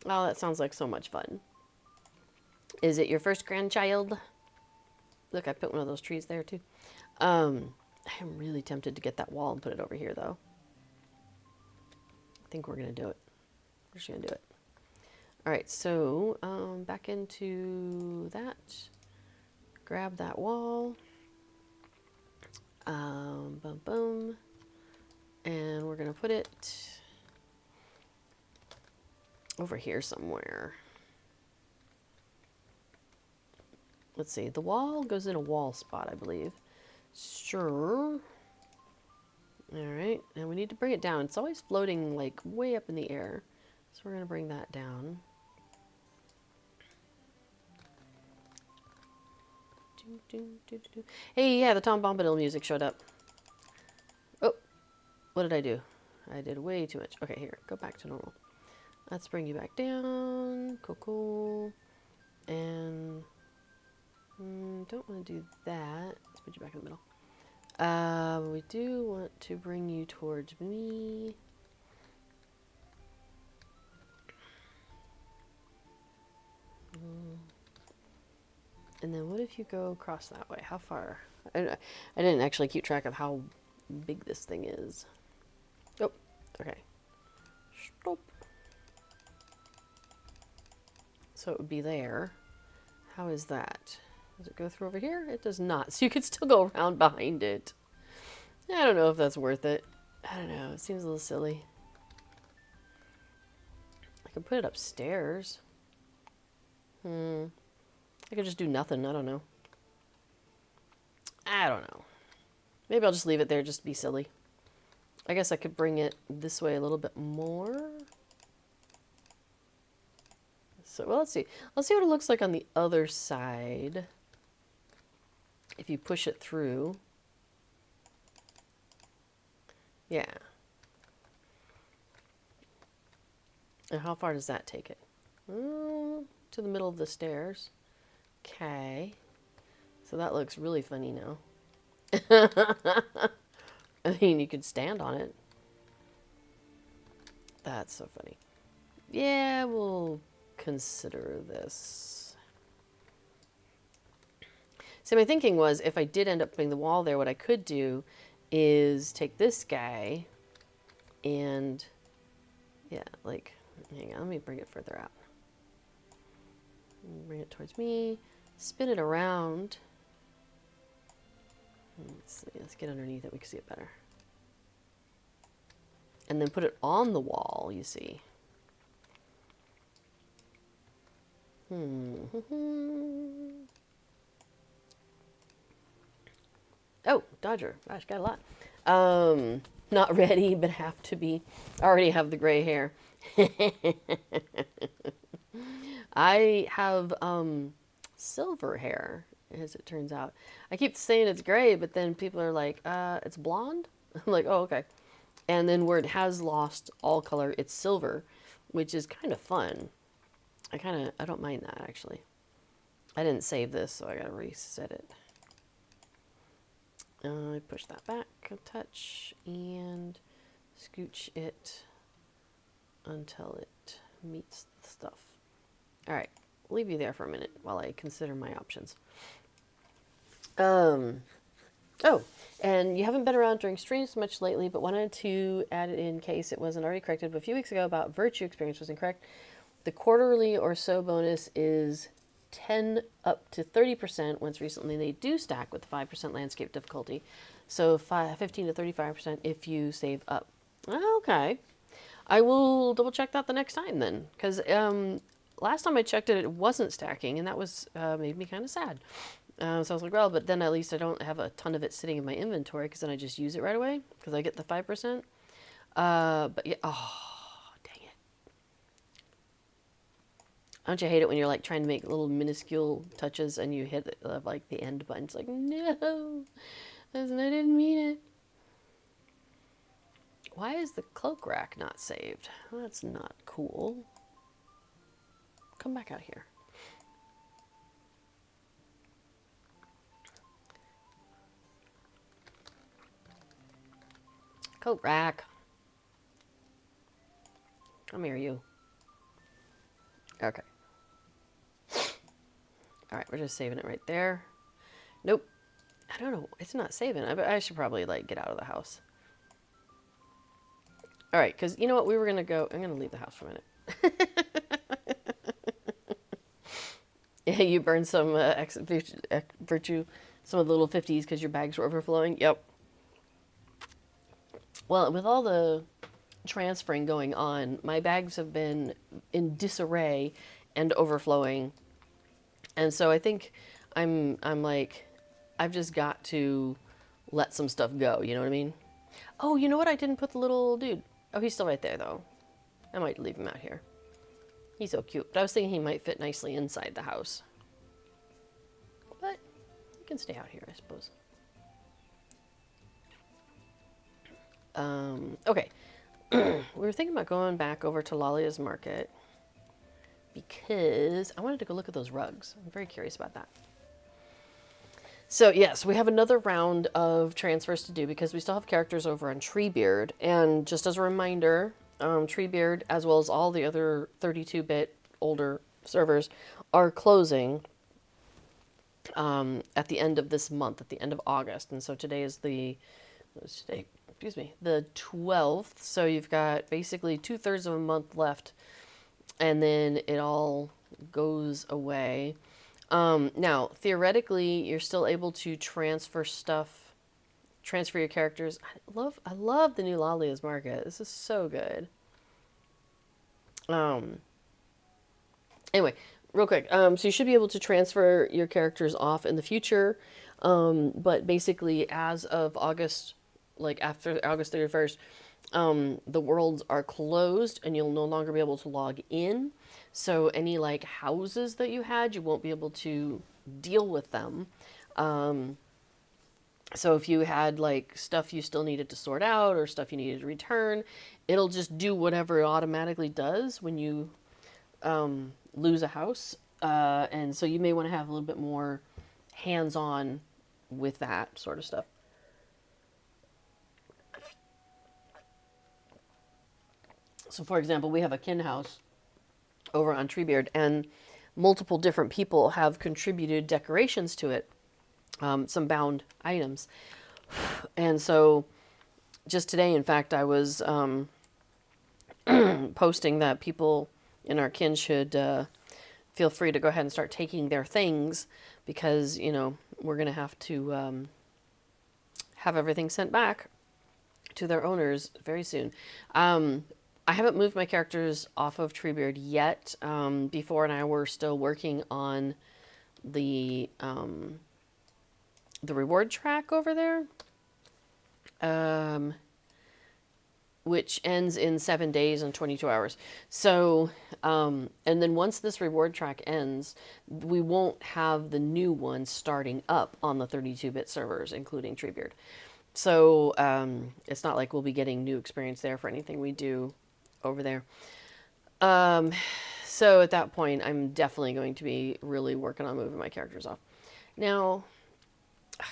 that sounds like so much fun. Is it your first grandchild? Look, I put one of those trees there too. I am really tempted to get that wall and put it over here, though. I think we're gonna do it. We're just gonna do it. All right, so back into that. Grab that wall. Boom, boom. And we're gonna put it over here somewhere. Let's see, the wall goes in a wall spot, I believe. Sure. All right, and we need to bring it down. It's always floating like way up in the air. So we're gonna bring that down. Hey, yeah, the Tom Bombadil music showed up. Oh, what did I do? I did way too much. Okay, here, go back to normal. Let's bring you back down. Cool, cool. And don't want to do that. Let's put you back in the middle. We do want to bring you towards me. And then what if you go across that way? How far? I didn't actually keep track of how big this thing is. Oh, okay. Stop. So it would be there. How is that? Does it go through over here? It does not. So you could still go around behind it. I don't know if that's worth it. I don't know. It seems a little silly. I could put it upstairs. I could just do nothing. I don't know. I don't know. Maybe I'll just leave it there just to be silly. I guess I could bring it this way a little bit more. So, well, let's see. Let's see what it looks like on the other side. If you push it through. Yeah. And how far does that take it? To the middle of the stairs. Okay. So that looks really funny now. I mean, you could stand on it. That's so funny. Yeah, we'll consider this. So my thinking was, if I did end up putting the wall there, what I could do is take this guy and, yeah, like, hang on, let me bring it further out. Bring it towards me, spin it around. Let's see, let's get underneath it, we can see it better. And then put it on the wall, you see. Oh, Dodger. Gosh, got a lot. Not ready, but have to be. I already have the gray hair. I have silver hair, as it turns out. I keep saying it's gray, but then people are like, it's blonde? I'm like, oh, okay. And then where it has lost all color, it's silver, which is kind of fun. I don't mind that, actually. I didn't save this, so I gotta reset it. I push that back a touch and scooch it until it meets the stuff. All right, leave you there for a minute while I consider my options. Oh, and you haven't been around during streams much lately, but wanted to add it in case it wasn't already corrected. But a few weeks ago about virtue experience was incorrect. The quarterly or so bonus is 10 up to 30%. Once recently, they do stack with the 5% landscape difficulty. So 15 to 35% if you save up. Okay. I will double check that the next time then. Because last time I checked it, it wasn't stacking, and that was made me kind of sad. So I was like, well, but then at least I don't have a ton of it sitting in my inventory because then I just use it right away because I get the 5%. But yeah, oh, dang it. Don't you hate it when you're like trying to make little minuscule touches and you hit like the end button? It's like, no, I didn't mean it. Why is the cloak rack not saved? Well, that's not cool. Come back out here. Coat rack. Come here, you. Okay. Alright, we're just saving it right there. Nope. I don't know. It's not saving. I should probably, like, get out of the house. Alright, because you know what? We were going to go... I'm going to leave the house for a minute. Yeah, you burned some virtue, some of the little 50s because your bags were overflowing. Yep. Well, with all the transferring going on, my bags have been in disarray and overflowing. And so I think I'm like, I've just got to let some stuff go, you know what I mean? Oh, you know what? I didn't put the little dude. Oh, he's still right there, though. I might leave him out here. He's so cute. But I was thinking he might fit nicely inside the house. But he can stay out here, I suppose. Okay. We were thinking about going back over to Lalia's Market because I wanted to go look at those rugs. I'm very curious about that. So yes, we have another round of transfers to do because we still have characters over on Treebeard. And just as a reminder, Treebeard, as well as all the other 32-bit older servers, are closing at the end of this month, at the end of August. And so today is the... excuse me, the 12th. So you've got basically 2/3 of a month left, and then it all goes away. Now, theoretically, you're still able to transfer stuff, transfer your characters. I love the new Lalia's Market. This is so good. Anyway, real quick. So you should be able to transfer your characters off in the future. But basically, as of August, like after August 31st, the worlds are closed and you'll no longer be able to log in. So any like houses that you had, you won't be able to deal with them. So if you had like stuff you still needed to sort out or stuff you needed to return, it'll just do whatever it automatically does when you lose a house. And so you may want to have a little bit more hands-on with that sort of stuff. So, for example, we have a kin house over on Treebeard, and multiple different people have contributed decorations to it, some bound items. And so, just today, in fact, I was posting that people in our kin should feel free to go ahead and start taking their things because, you know, we're going to have to have everything sent back to their owners very soon. I haven't moved my characters off of Treebeard yet. Before and I were still working on the reward track over there, which ends in 7 days and 22 hours. So, and then once this reward track ends, we won't have the new one starting up on the 32-bit servers, including Treebeard. So it's not like we'll be getting new experience there for anything we do over there. So at that point, I'm definitely going to be really working on moving my characters off. Now,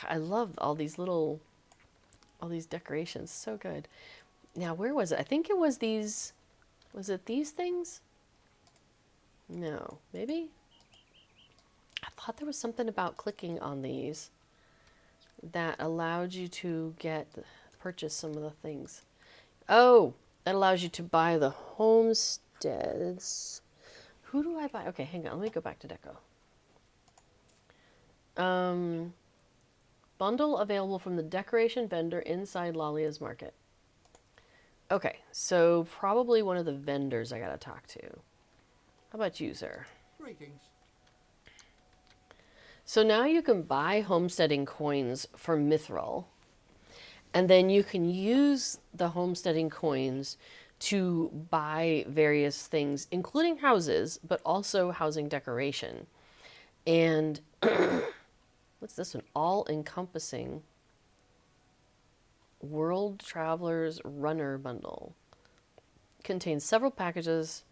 I love all these decorations. So good. Now, where was it? I think it was these, was it these things? No, maybe? I thought there was something about clicking on these that allowed you to purchase some of the things. Oh, that allows you to buy the homesteads. Who do I buy? Okay, hang on. Let me go back to deco. Bundle available from the decoration vendor inside Lalia's Market. Okay, so probably one of the vendors I gotta talk to. How about you, sir? Greetings. So now you can buy homesteading coins for Mithril, and then you can use the homesteading coins to buy various things, including houses, but also housing decoration. And what's this one? All-encompassing World Traveler's Runner Bundle. Contains several packages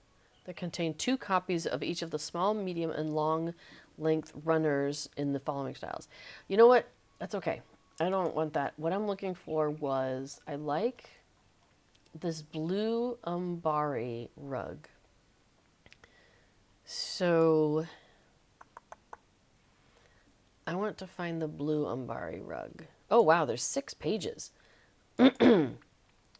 that contain 2 copies of each of the small, medium, and long length runners in the following styles. You know what? That's okay. I don't want that. What I'm looking for was, I like this blue Umbari rug. So I want to find the blue Umbari rug. Oh wow, there's 6 pages.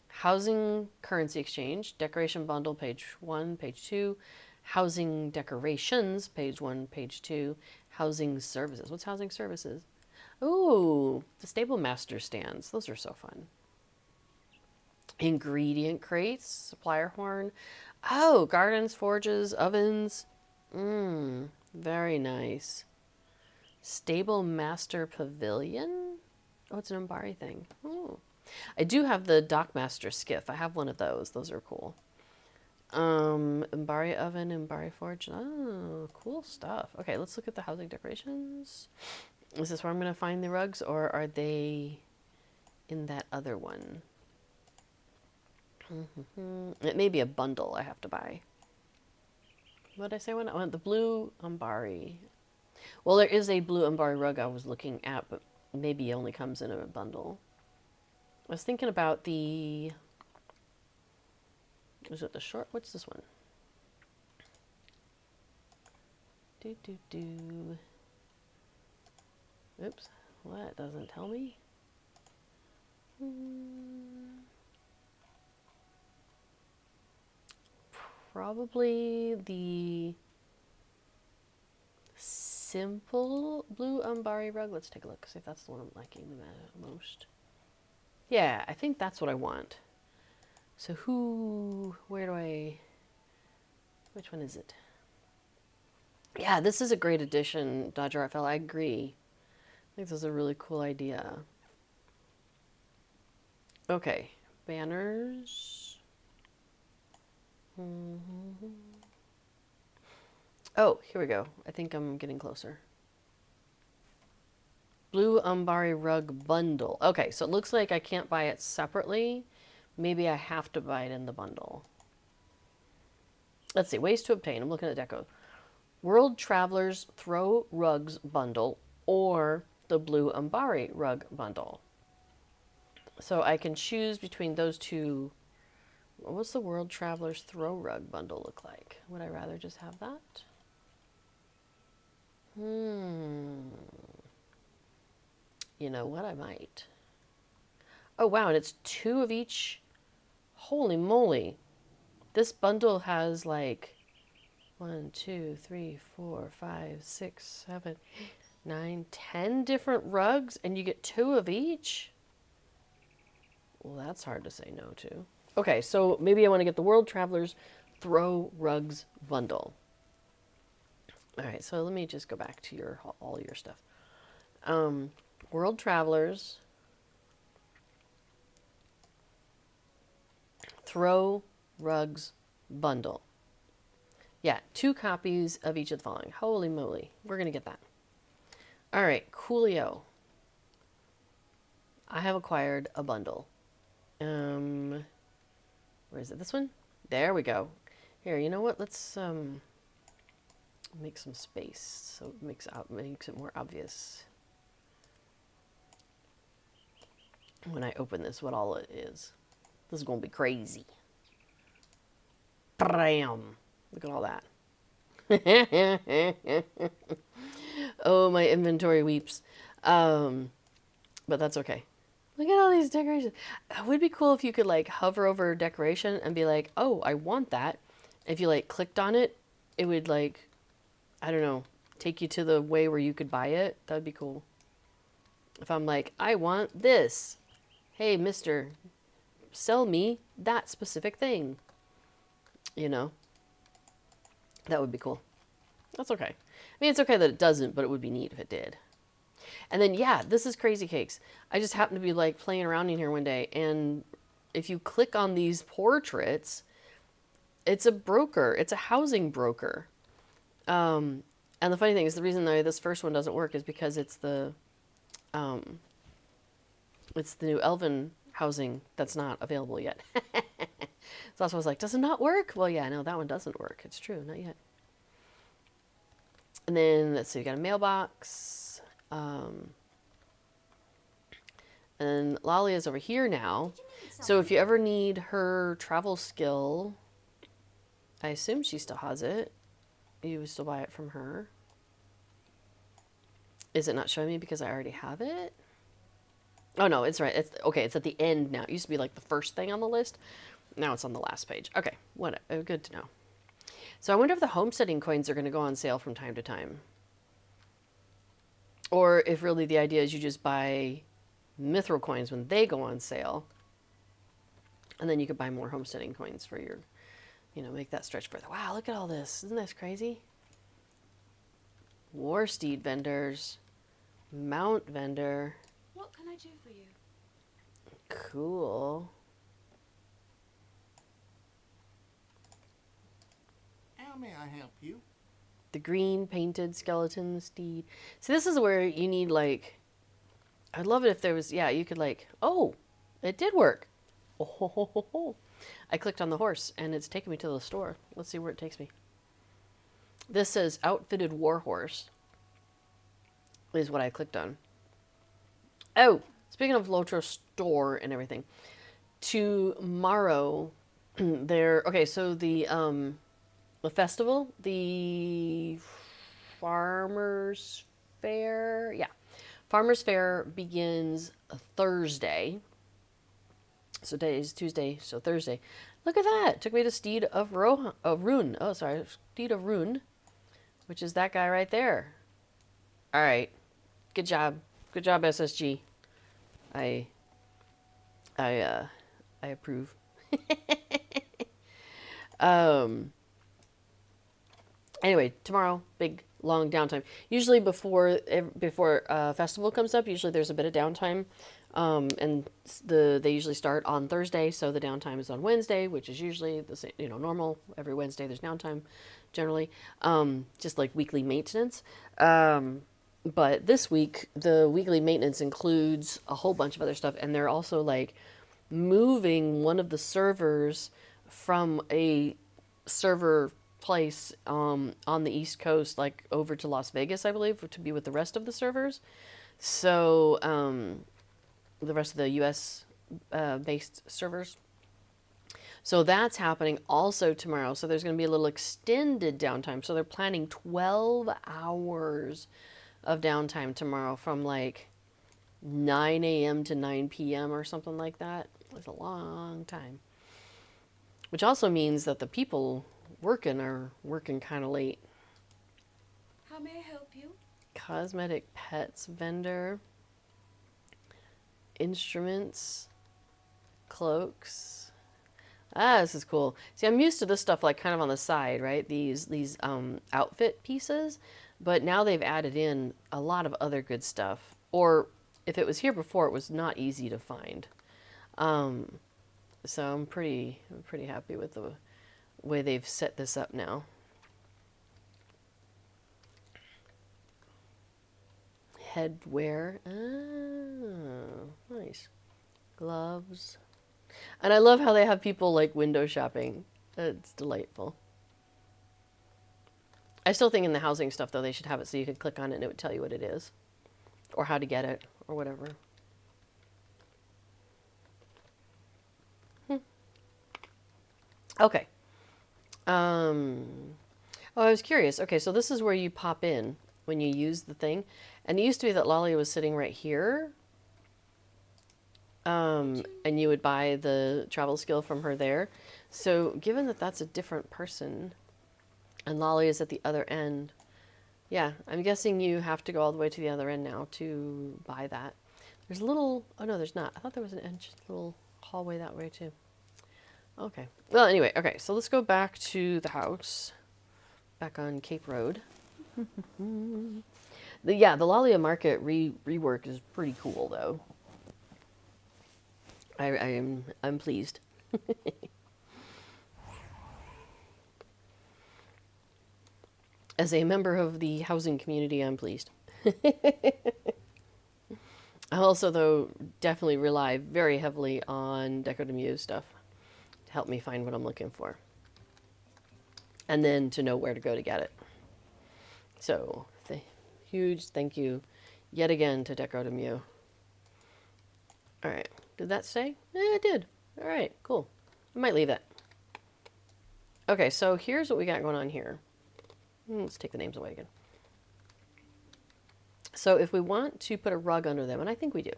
Housing currency exchange, decoration bundle, page 1, page 2. Housing decorations, page 1, page 2. Housing services. What's housing services? Ooh, the stable master stands. Those are so fun. Ingredient crates, supplier horn. Oh, gardens, forges, ovens. Very nice. Stable master pavilion. Oh, it's an Umbari thing. Oh. I do have the Dockmaster skiff. I have one of those. Those are cool. Umbari oven, Umbari forge. Oh, cool stuff. Okay, let's look at the housing decorations. Is this where I'm going to find the rugs, or are they in that other one? It may be a bundle I have to buy. What did I say when I want the blue Umbari? Well, there is a blue Umbari rug I was looking at, but maybe it only comes in a bundle. I was thinking about the... Is it the short? What's this one? Oops. What? Doesn't tell me? Probably the simple blue Umbari rug. Let's take a look, see if that's the one I'm liking the most. Yeah, I think that's what I want. So which one is it? Yeah, this is a great addition, Dodger FL. I agree. I think this is a really cool idea. Okay, banners. Oh, here we go. I think I'm getting closer. Blue Umbari rug bundle. Okay, so it looks like I can't buy it separately. Maybe I have to buy it in the bundle. Let's see, ways to obtain. I'm looking at deco. World Travelers Throw Rugs bundle or the blue Umbari rug bundle. So I can choose between those two. What's the World Travelers Throw Rug bundle look like? Would I rather just have that? You know what? I might. Oh, wow. And it's 2 of each. Holy moly. This bundle has like 1, 2, 3, 4, 5, 6, 7, 9, 10 different rugs, and you get 2 of each? Well, that's hard to say no to. Okay, so maybe I want to get the World Travelers Throw Rugs bundle. All right, so let me just go back to all your stuff. World Travelers Throw Rugs bundle. Yeah, 2 copies of each of the following. Holy moly, we're gonna get that. All right, coolio. I have acquired a bundle. Where is it? This one? There we go. Here, you know what? Let's make some space so it makes it more obvious when I open this what all it is. This is gonna be crazy. Bam! Look at all that. Oh, my inventory weeps. But that's okay. Look at all these decorations. It would be cool if you could like hover over a decoration and be like, oh, I want that. If you like clicked on it, it would like, I don't know, take you to the way where you could buy it. That'd be cool. If I'm like, I want this. Hey, mister, sell me that specific thing. You know? That would be cool. That's okay. I mean, it's okay that it doesn't, but it would be neat if it did. And then, yeah, this is crazy cakes. I just happened to be like playing around in here one day, and if you click on these portraits, it's a broker. It's a housing broker. And the funny thing is, the reason that this first one doesn't work is because um, it's the new elven housing that's not available yet. So that's why I was like, does it not work? Well, yeah, no, that one doesn't work. It's true, not yet. And then, let's see, we got a mailbox. And Lolly is over here now. So if you ever need her travel skill, I assume she still has it. You would still buy it from her. Is it not showing me because I already have it? Oh, no, it's right. It's okay. It's at the end now. It used to be like the first thing on the list. Now it's on the last page. Okay, what? Good to know. So I wonder if the homesteading coins are going to go on sale from time to time. Or if really the idea is you just buy mithril coins when they go on sale. And then you could buy more homesteading coins for your, make that stretch further. Wow, look at all this. Isn't this crazy? War steed vendors. Mount vendor. What can I do for you? Cool. How may I help you? The green painted skeleton steed. See, this is where you need like, I'd love it if there was, you could like, oh, it did work. Oh, ho, ho, ho, ho. I clicked on the horse and it's taken me to the store. Let's see where it takes me. This says outfitted war horse is what I clicked on. Oh, speaking of Lotro store and everything, tomorrow okay, so the festival, the Farmers Fair, Farmers Fair begins Thursday. So today is Tuesday, so Thursday. Look at that. It took me to Steed of Rune. Oh, sorry. Steed of Rune, which is that guy right there. All right. Good job. Good job, SSG. I approve. Anyway, tomorrow, big long downtime. Usually before festival comes up, usually there's a bit of downtime. And they usually start on Thursday, so the downtime is on Wednesday, which is usually the same, normal. Every Wednesday there's downtime, generally, just like weekly maintenance. But this week, the weekly maintenance includes a whole bunch of other stuff, and they're also like moving one of the servers from a server place on the East Coast, like over to Las Vegas, I believe, to be with the rest of the servers. So the rest of the U.S. Based servers. So that's happening also tomorrow. So there's going to be a little extended downtime. So they're planning 12 hours of downtime tomorrow from like 9 a.m. to 9 p.m. or something like that. It's a long time. Which also means that the people working are working kind of late. How may I help you? Cosmetic pets vendor. Instruments. Cloaks. Ah, this is cool. See, I'm used to this stuff like kind of on the side, right? These outfit pieces. But now they've added in a lot of other good stuff. Or if it was here before, it was not easy to find. So I'm pretty happy with the way they've set this up now. Headwear. Oh, nice. Gloves. And I love how they have people like window shopping. It's delightful. I still think in the housing stuff, though, they should have it so you could click on it and it would tell you what it is. Or how to get it, or whatever. Okay. Oh, I was curious. Okay, so this is where you pop in when you use the thing. And it used to be that Lolly was sitting right here. And you would buy the travel skill from her there. So given that that's a different person, and Lolly is at the other end, yeah, I'm guessing you have to go all the way to the other end now to buy that. There's a little, oh no, there's not. I thought there was a little hallway that way too. Okay. Well, anyway, okay, so let's go back to the house. back on Cape Road. Yeah, the Lalia Market rework is pretty cool, though. I'm pleased. As a member of the housing community, I'm pleased. I also, though, definitely rely very heavily on Deco de Muse stuff to help me find what I'm looking for. And then to know where to go to get it. So, huge thank you yet again to Deco de Muse. Alright, did that stay? It did. Alright, cool. I might leave that. Okay, so here's what we got going on here. Let's take the names away again. So if we want to put a rug under them, and I think we do.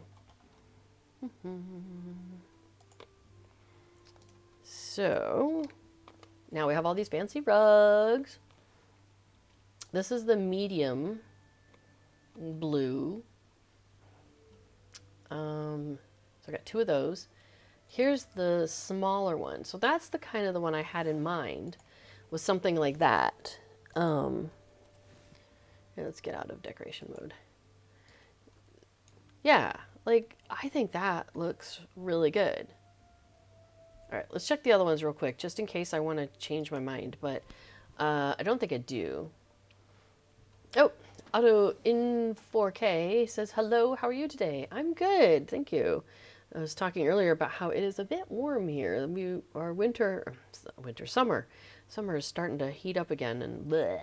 So now we have all these fancy rugs. This is the medium blue. So I got 2 of those. Here's the smaller one. So that's the kind of the one I had in mind, was something like that. Here, let's get out of decoration mode. Yeah, like, I think that looks really good. All right, let's check the other ones real quick, just in case I want to change my mind, but I don't think I do. Oh, Auto in 4K says, hello, how are you today? I'm good, thank you. I was talking earlier about how it is a bit warm here. Summer is starting to heat up again, and bleh.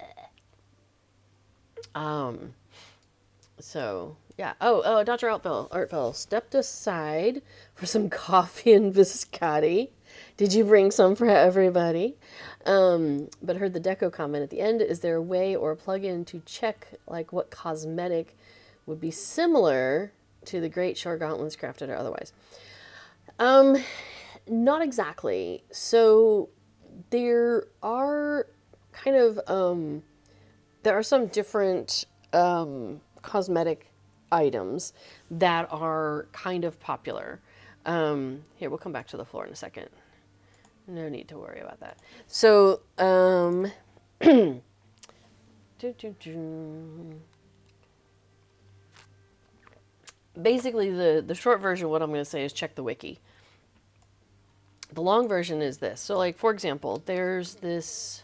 So, yeah. Oh, Dr. Artfell stepped aside for some coffee and biscotti. Did you bring some for everybody? But heard the deco comment at the end. Is there a way or a plugin to check like what cosmetic would be similar to the Great Shore Gauntlets crafted or otherwise? Not exactly. So there are kind of there are some different cosmetic items that are kind of popular. Here, we'll come back to the floor in a second. No need to worry about that. So, basically, the short version of what I'm going to say is check the wiki. The long version is this. So, like, for example, there's this,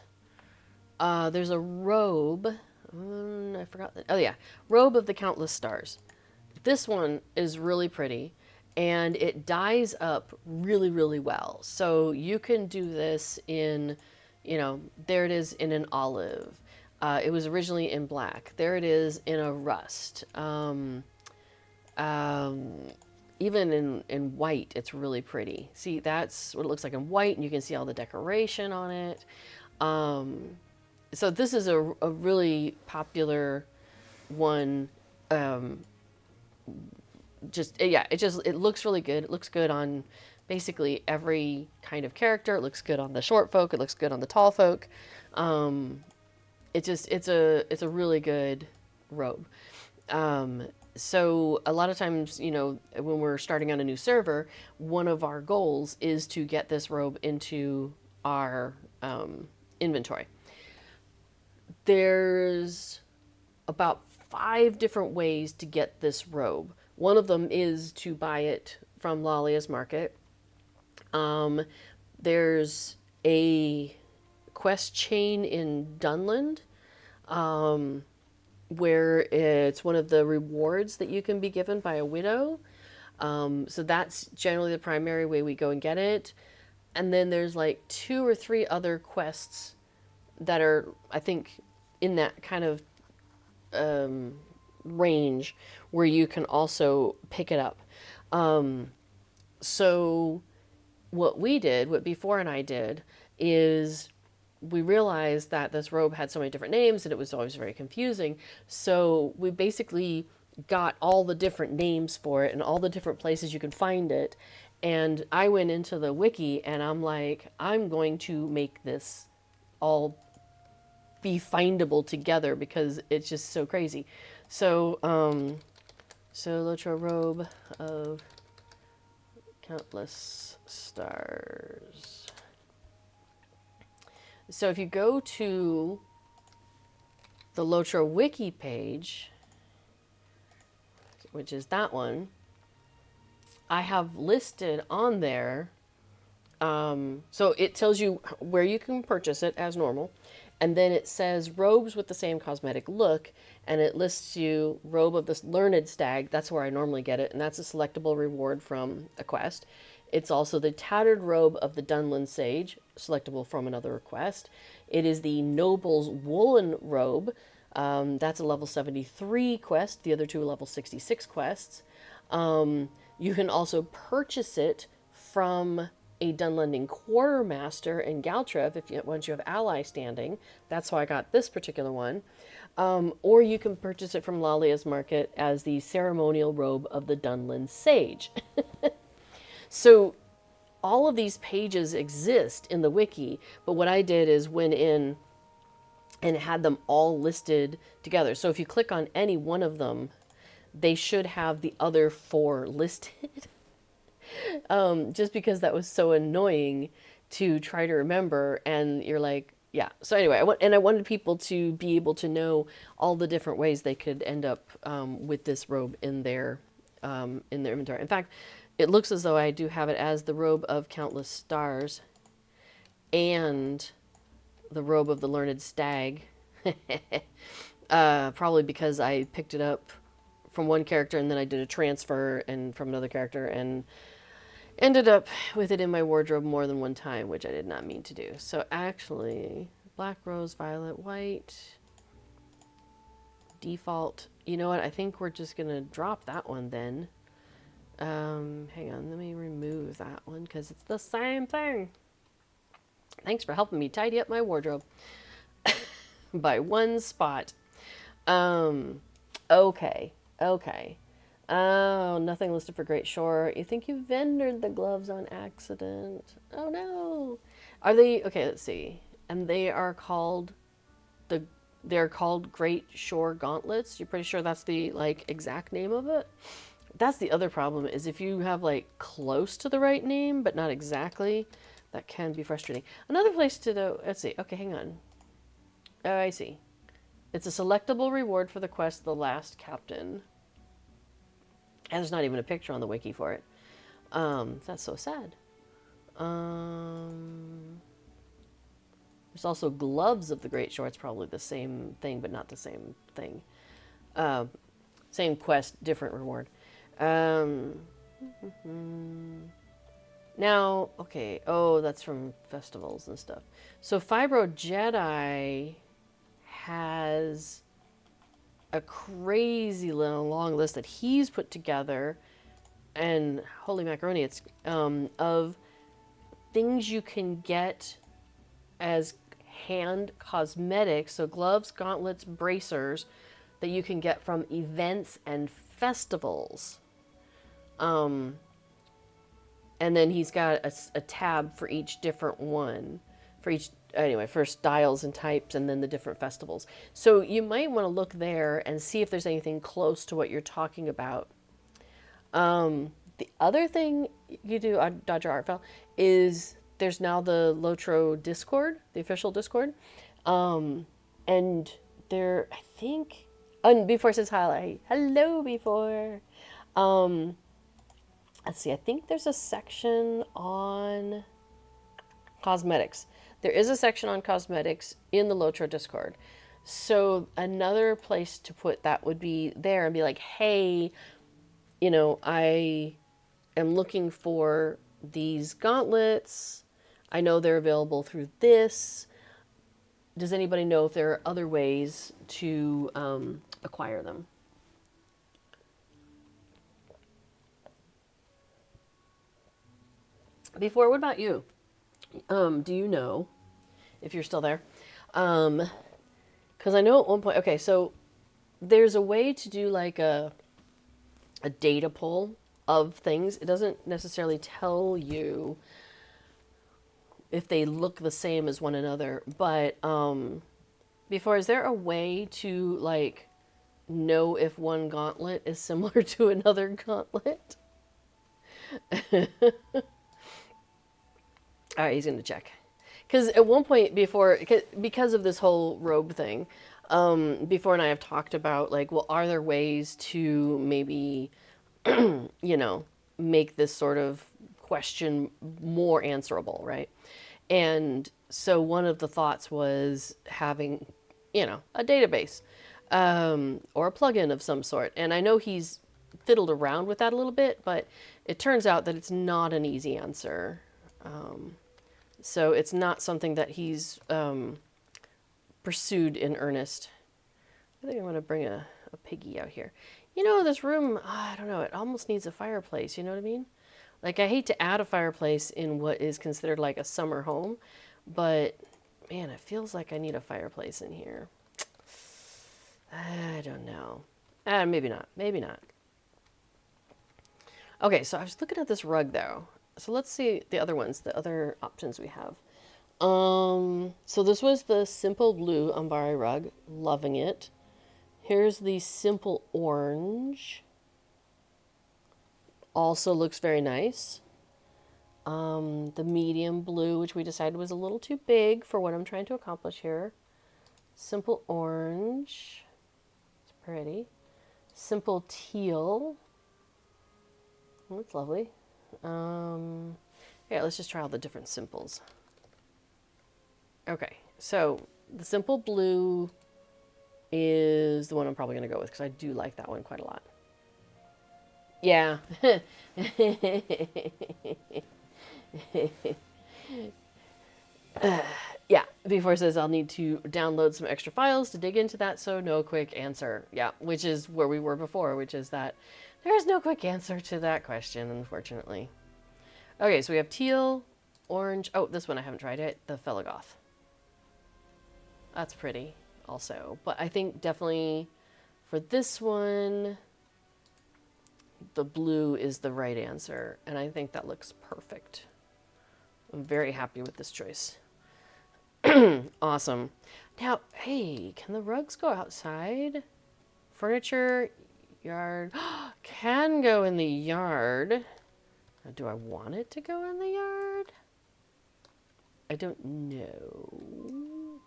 there's a robe. I forgot that. Oh, yeah. Robe of the Countless Stars. This one is really pretty, and it dyes up really, really well. So you can do this in, you know, there it is in an olive. It was originally in black. There it is in a rust. Even in white, it's really pretty. See, that's what it looks like in white, and you can see all the decoration on it. So this is a really popular one. It looks really good. It looks good on basically every kind of character. It looks good on the short folk. It looks good on the tall folk. It's a really good robe. So a lot of times, you know, when we're starting on a new server, one of our goals is to get this robe into our inventory. There's about 5 different ways to get this robe. One of them is to buy it from Lalia's Market. There's a quest chain in Dunland, where it's one of the rewards that you can be given by a widow. So that's generally the primary way we go and get it. And then there's like 2 or 3 other quests that are, I think, in that kind of range where you can also pick it up. So what Before and I did, is we realized that this robe had so many different names and it was always very confusing. So we basically got all the different names for it and all the different places you can find it. And I went into the wiki and I'm like, I'm going to make this all be findable together because it's just so crazy. So, Lotra robe of countless stars. So if you go to the Lotro wiki page, which is that one, I have listed on there. So it tells you where you can purchase it as normal. And then it says robes with the same cosmetic look. And it lists you robe of the learned stag. That's where I normally get it. And that's a selectable reward from a quest. It's also the tattered robe of the Dunland sage, selectable from another request. It is the noble's woolen robe. That's a level 73 quest. The other two are level 66 quests. You can also purchase it from a Dunlending quartermaster in Galtrev once you have ally standing. That's how I got this particular one. Or you can purchase it from Lalia's Market as the ceremonial robe of the Dunland sage. So all of these pages exist in the wiki, but what I did is went in and had them all listed together. So if you click on any one of them, they should have the other 4 listed. Just because that was so annoying to try to remember, and you're like, yeah. So anyway, I wanted people to be able to know all the different ways they could end up with this robe in their inventory. In fact, it looks as though I do have it as the robe of countless stars and the robe of the learned stag. Probably because I picked it up from one character and then I did a transfer and from another character and ended up with it in my wardrobe more than one time, which I did not mean to do. So actually, black, rose, violet, white, default. You know what? I think we're just going to drop that one then. Hang on, let me remove that one because it's the same thing. Thanks for helping me tidy up my wardrobe by one spot. Okay. Oh, nothing listed for Great Shore. You think you vendored the gloves on accident. Oh no. Are they okay, let's see. And they're called Great Shore Gauntlets. You're pretty sure that's the exact name of it? That's the other problem, is if you have close to the right name but not exactly, that can be frustrating. Another place to know, let's see. Okay, hang on. Oh, I see. It's a selectable reward for the quest The Last Captain. And there's not even a picture on the wiki for it. That's so sad. There's also gloves of the Great Shore. It's probably the same thing, but not the same thing. Same quest, different reward. Now, okay. Oh, that's from festivals and stuff. So Fibro Jedi has a crazy little long list that he's put together, and holy macaroni, it's of things you can get as hand cosmetics, so gloves, gauntlets, bracers that you can get from events and festivals. And then he's got a tab for each different one, for styles and types, and then the different festivals. So you might want to look there and see if there's anything close to what you're talking about. The other thing you do on Dodger Artfell is there's now the Lotro Discord, the official Discord. And there, I think, before says hi. Hello, before. Let's see, I think there's a section on cosmetics. There is a section on cosmetics in the Lotro Discord. So another place to put that would be there and be like, hey, I am looking for these gauntlets. I know they're available through this. Does anybody know if there are other ways to acquire them? Before, what about you? Do you know if you're still there? Because I know at one point, okay, so there's a way to do like a data pull of things. It doesn't necessarily tell you if they look the same as one another, but before, is there a way to know if one gauntlet is similar to another gauntlet? All right, he's going to check. Because at one point before, because of this whole robe thing, Before and I have talked about like, well, are there ways to maybe, you know, make this sort of question more answerable, right? And so one of the thoughts was having, you know, a database or a plugin of some sort. And I know he's fiddled around with that a little bit, but it turns out that it's not an easy answer. So it's not something that he's pursued in earnest. I think I'm going to bring a piggy out here. You know, this room, I don't know, it almost needs a fireplace, you know what I mean? Like, I hate to add a fireplace in what is considered like a summer home, but man, it feels like I need a fireplace in here. I don't know. Maybe not. Maybe not. Okay, so I was looking at this rug though. So let's see the other ones, the other options we have. So this was the simple blue Ambari rug. Loving it. Here's the simple orange. Also looks very nice. The medium blue, which we decided was a little too big for what I'm trying to accomplish here. Simple orange. It's pretty. Simple teal. Oh, it's lovely. Yeah, let's just try all the different simples. Okay, so the simple blue is the one I'm probably going to go with because I do like that one quite a lot. Yeah. Yeah, before says I'll need to download some extra files to dig into that, so no quick answer. Yeah, which is where we were before, which is that there is no quick answer to that question, unfortunately. Okay, so we have teal, orange. Oh, this one I haven't tried it. The Felagoth. That's pretty also. But I think definitely for this one, the blue is the right answer. And I think that looks perfect. I'm very happy with this choice. Awesome. Now, hey, can the rugs go outside? Furniture, yard, can go in the yard. Now, do I want it to go in the yard? I don't know.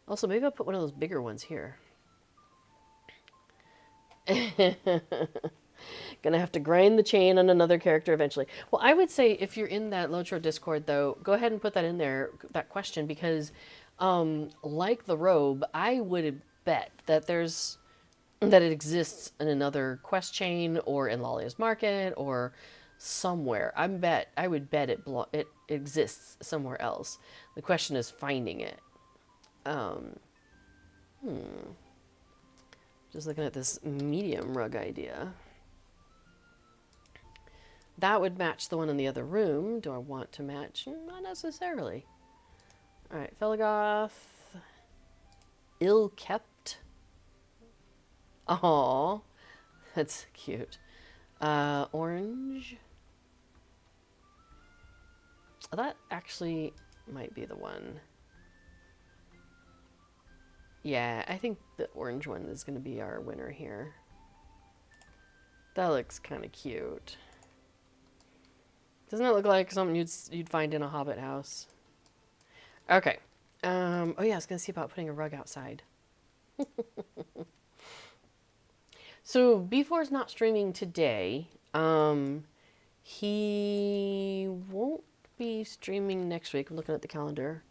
Also, maybe I'll put one of those bigger ones here. Gonna have to grind the chain on another character eventually. Well, I would say if you're in that Lotro Discord, though, go ahead and put that in there, that question, because like the robe, I would bet that that it exists in another quest chain or in Lalia's Market or somewhere. I would bet it exists somewhere else. The question is finding it. Just looking at this medium rug idea. That would match the one in the other room. Do I want to match? Not necessarily. All right, Felagoth. Ill-kept. Oh, that's cute. Orange. That actually might be the one. Yeah, I think the orange one is going to be our winner here. That looks kind of cute. Doesn't it look like something you'd find in a Hobbit house? Okay. Oh yeah, I was going to see about putting a rug outside. So B4's not streaming today. He won't be streaming next week. I'm looking at the calendar.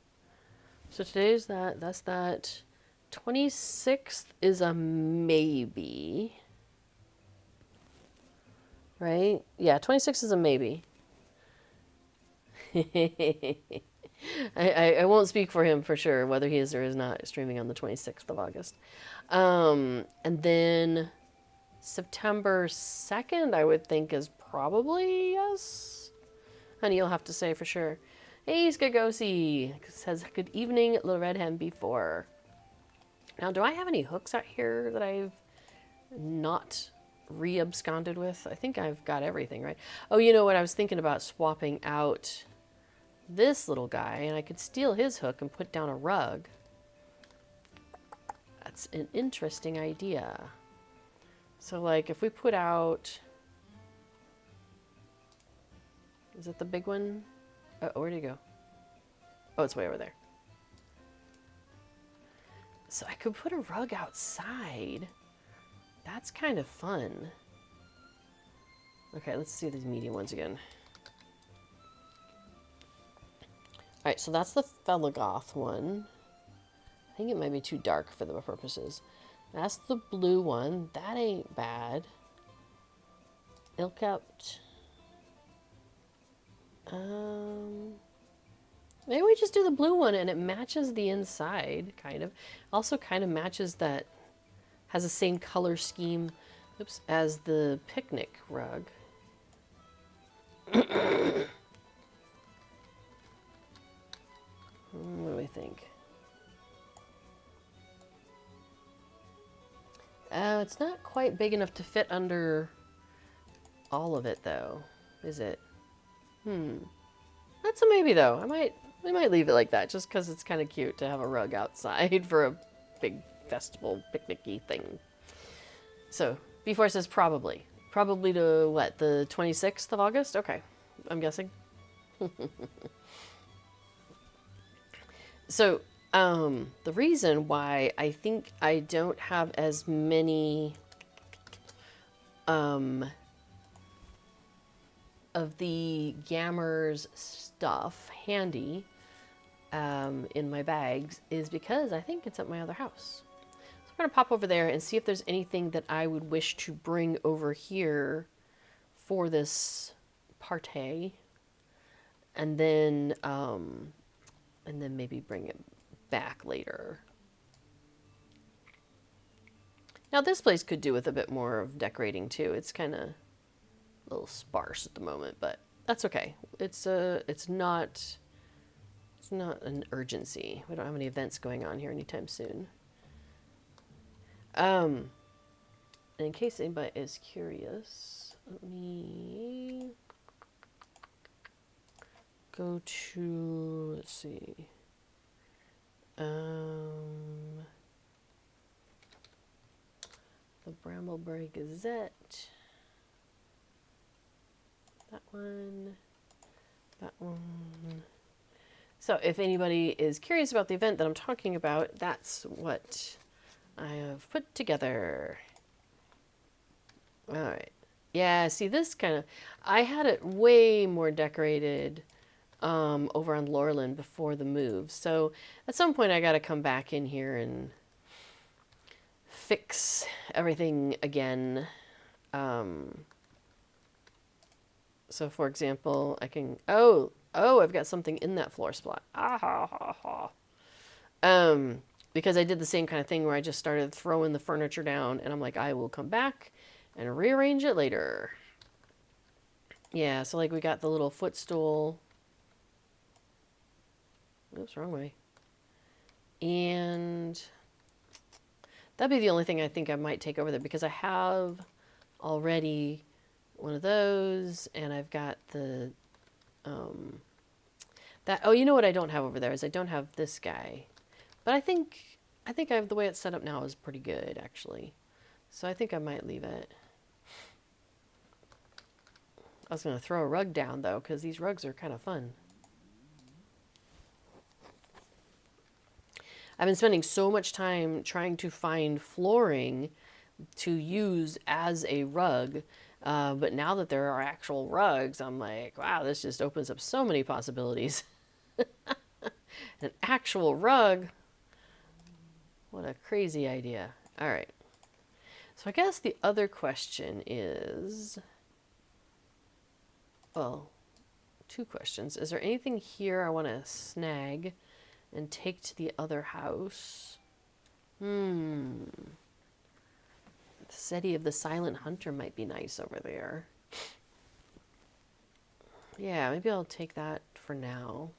So today's that's that. 26th is a maybe. Right? Yeah, 26th is a maybe. I won't speak for him for sure, whether he is or is not streaming on the 26th of August. And then September 2nd, I would think, is probably yes. Honey, you'll have to say for sure. Hey, Skagosi says, good evening, Little Red Hen B4. Now, do I have any hooks out here that I've not re-absconded with? I think I've got everything, right? Oh, you know what? I was thinking about swapping out this little guy, and I could steal his hook and put down a rug. That's an interesting idea. So, like, if we put out... Is it the big one? Oh, where'd he go? Oh, it's way over there. So I could put a rug outside. That's kind of fun. Okay, let's see these medium ones again. Alright, so that's the Felagoth one. I think it might be too dark for the purposes. That's the blue one. That ain't bad. Ilkept. Maybe we just do the blue one and it matches the inside, kind of. Also kind of matches that, has the same color scheme, oops, as the picnic rug. What do we think? It's not quite big enough to fit under all of it, though, is it? That's a maybe, though. We might leave it like that, just because it's kind of cute to have a rug outside for a big festival picnic-y thing. So, B4 says probably. Probably to, what, the 26th of August? Okay, I'm guessing. So, the reason why I think I don't have as many of the Gammer's stuff handy in my bags is because I think it's at my other house. So I'm going to pop over there and see if there's anything that I would wish to bring over here for this party, and then maybe bring it back later. Now this place could do with a bit more of decorating too. It's kind of a little sparse at the moment, but that's okay. It's not an urgency. We don't have any events going on here anytime soon. In case anybody is curious, let me go to, let's see, the Brambleberry Gazette, that one. So if anybody is curious about the event that I'm talking about, that's what I have put together. All right. Yeah, see this kind of, I had it way more decorated over on Laurelin before the move. So at some point I got to come back in here and fix everything again. So for example, I can, oh, I've got something in that floor spot. Because I did the same kind of thing where I just started throwing the furniture down and I'm like, I will come back and rearrange it later. Yeah, so like we got the little footstool. Oops, wrong way. And that'd be the only thing I think I might take over there because I have already one of those and I've got the, oh, you know what I don't have over there is I don't have this guy. But I think I have the way it's set up now is pretty good, actually. So I think I might leave it. I was going to throw a rug down, though, because these rugs are kind of fun. I've been spending so much time trying to find flooring to use as a rug. But now that there are actual rugs, I'm like, wow, this just opens up so many possibilities. An actual rug. What a crazy idea. All right. So I guess the other question is, well, two questions. Is there anything here I want to snag and take to the other house? The City of the Silent Hunter might be nice over there. Yeah, maybe I'll take that for now.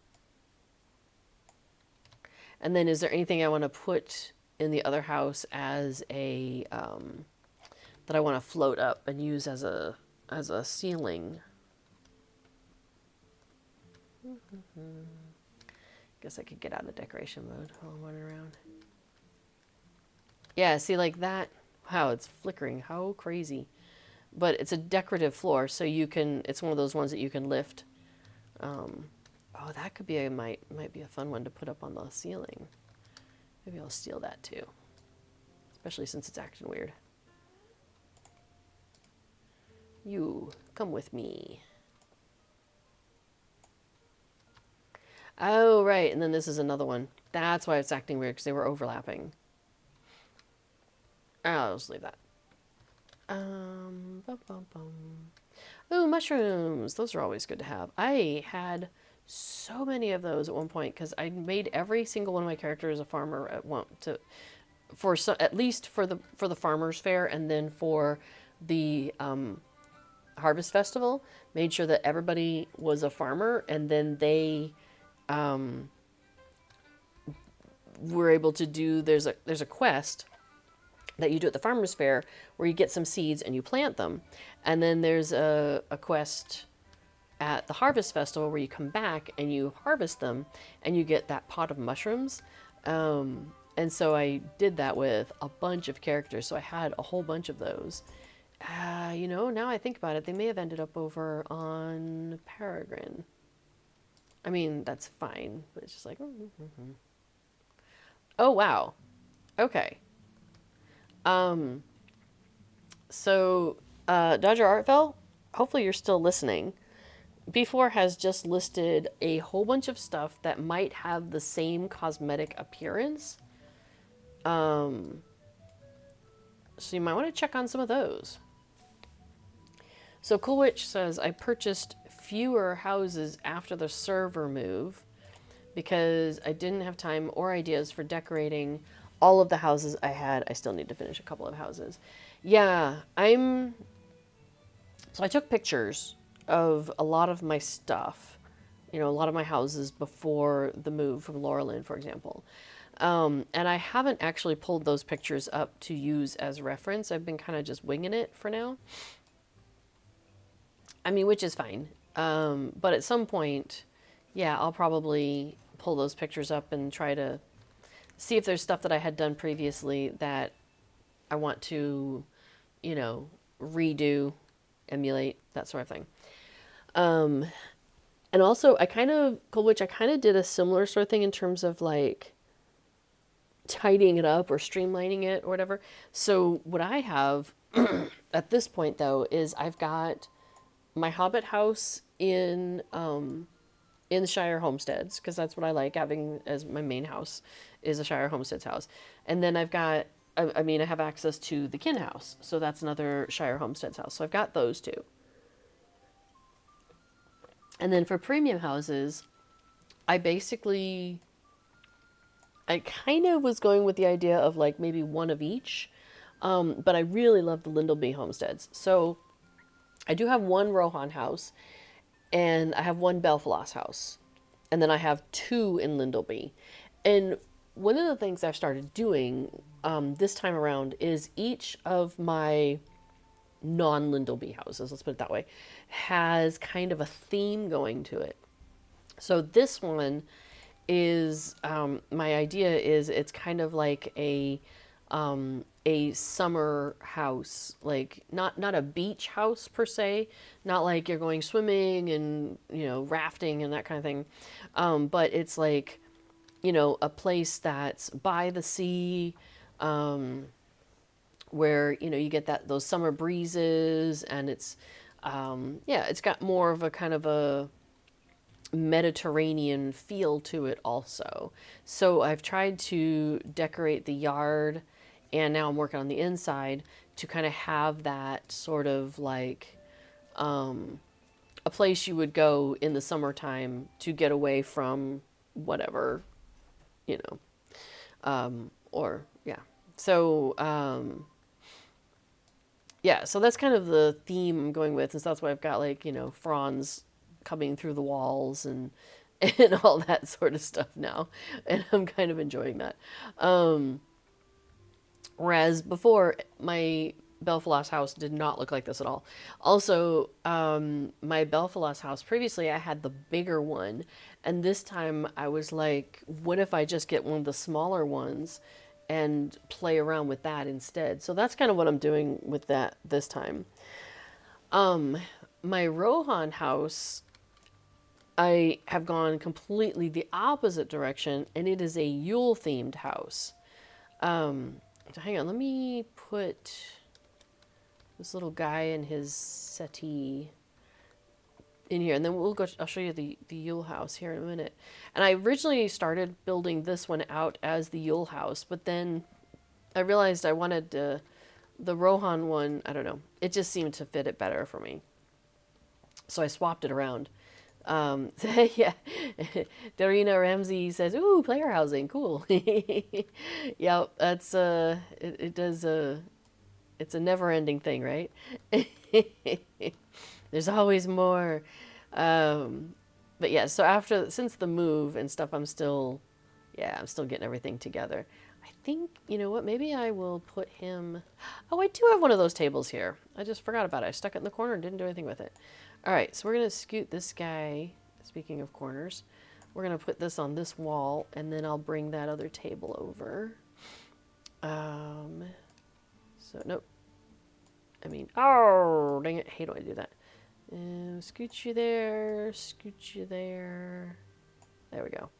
And then is there anything I want to put in the other house as a, that I want to float up and use as a ceiling? Guess I could get out of decoration mode while I'm running around. Yeah, see like that. Wow, it's flickering. How crazy. But it's a decorative floor, so you can, it's one of those ones that you can lift. Oh, that could be might be a fun one to put up on the ceiling. Maybe I'll steal that too. Especially since it's acting weird. You, come with me. Oh, right. And then this is another one. That's why it's acting weird, because they were overlapping. I'll just leave that. Bum, bum, bum. Ooh, mushrooms. Those are always good to have. I had so many of those at one point because I made every single one of my characters a farmer at one at least for the farmers fair, and then for the harvest festival, made sure that everybody was a farmer, and then they were able to do. There's a quest that you do at the farmers fair where you get some seeds and you plant them, and then there's a quest at the harvest festival where you come back and you harvest them and you get that pot of mushrooms. And so I did that with a bunch of characters, so I had a whole bunch of those. You know, now I think about it, they may have ended up over on Peregrine. I mean, that's fine, but it's just like, oh wow, okay. So, Dodger Artfell, hopefully you're still listening. B4 has just listed a whole bunch of stuff that might have the same cosmetic appearance. So you might want to check on some of those. So Cool Witch says, I purchased fewer houses after the server move because I didn't have time or ideas for decorating all of the houses I had. I still need to finish a couple of houses. Yeah, so I took pictures of a lot of my stuff, you know, a lot of my houses before the move from Laurelin, for example. And I haven't actually pulled those pictures up to use as reference. I've been kind of just winging it for now. I mean, which is fine. But at some point, yeah, I'll probably pull those pictures up and try to see if there's stuff that I had done previously that I want to, you know, redo, emulate, that sort of thing. And also, I kind of did a similar sort of thing in terms of like tidying it up or streamlining it or whatever. So what I have at this point though is I've got my Hobbit house in the Shire Homesteads, because that's what I like having as my main house, is a Shire Homesteads house. And then I've got, I mean, I have access to the Kin house, so that's another Shire Homesteads house. So I've got those two. And then for premium houses, I kind of was going with the idea of like maybe one of each, but I really love the Lindleby homesteads. So I do have one Rohan house, and I have one Belfalas house, and then I have two in Lindleby. And one of the things I've started doing this time around is each of my non-Lindleby houses, let's put it that way, has kind of a theme going to it. So this one is, my idea is it's kind of like a summer house, like not a beach house per se, not like you're going swimming and, you know, rafting and that kind of thing. But it's like, you know, a place that's by the sea, where, you know, you get those summer breezes, and it's, it's got more of a kind of a Mediterranean feel to it also. So I've tried to decorate the yard, and now I'm working on the inside to kind of have that sort of like a place you would go in the summertime to get away from whatever, you know, or yeah. So so that's kind of the theme I'm going with, and so that's why I've got like, you know, fronds coming through the walls and all that sort of stuff now, and I'm kind of enjoying that. Whereas before, my Belfalas house did not look like this at all. Also, my Belfalas house previously, I had the bigger one, and this time I was like, what if I just get one of the smaller ones and play around with that instead? So that's kind of what I'm doing with that this time. My Rohan house, I have gone completely the opposite direction, and it is a Yule themed house. So hang on, let me put this little guy and his settee in here, and then we'll go. I'll show you the Yule house here in a minute. And I originally started building this one out as the Yule house, but then I realized I wanted the Rohan one. I don't know. It just seemed to fit it better for me, so I swapped it around. Yeah, Darina Ramsey says, "Ooh, player housing, cool." Yeah, that's it does it's a never-ending thing, right? There's always more. But yeah, so since the move and stuff, I'm still getting everything together. I think, you know what, maybe I will put him, oh, I do have one of those tables here. I just forgot about it. I stuck it in the corner and didn't do anything with it. All right, so we're going to scoot this guy, speaking of corners, we're going to put this on this wall, and then I'll bring that other table over. So, nope. I mean, oh, dang it, hate when I do that. Scoot you there, scoot you there. There we go.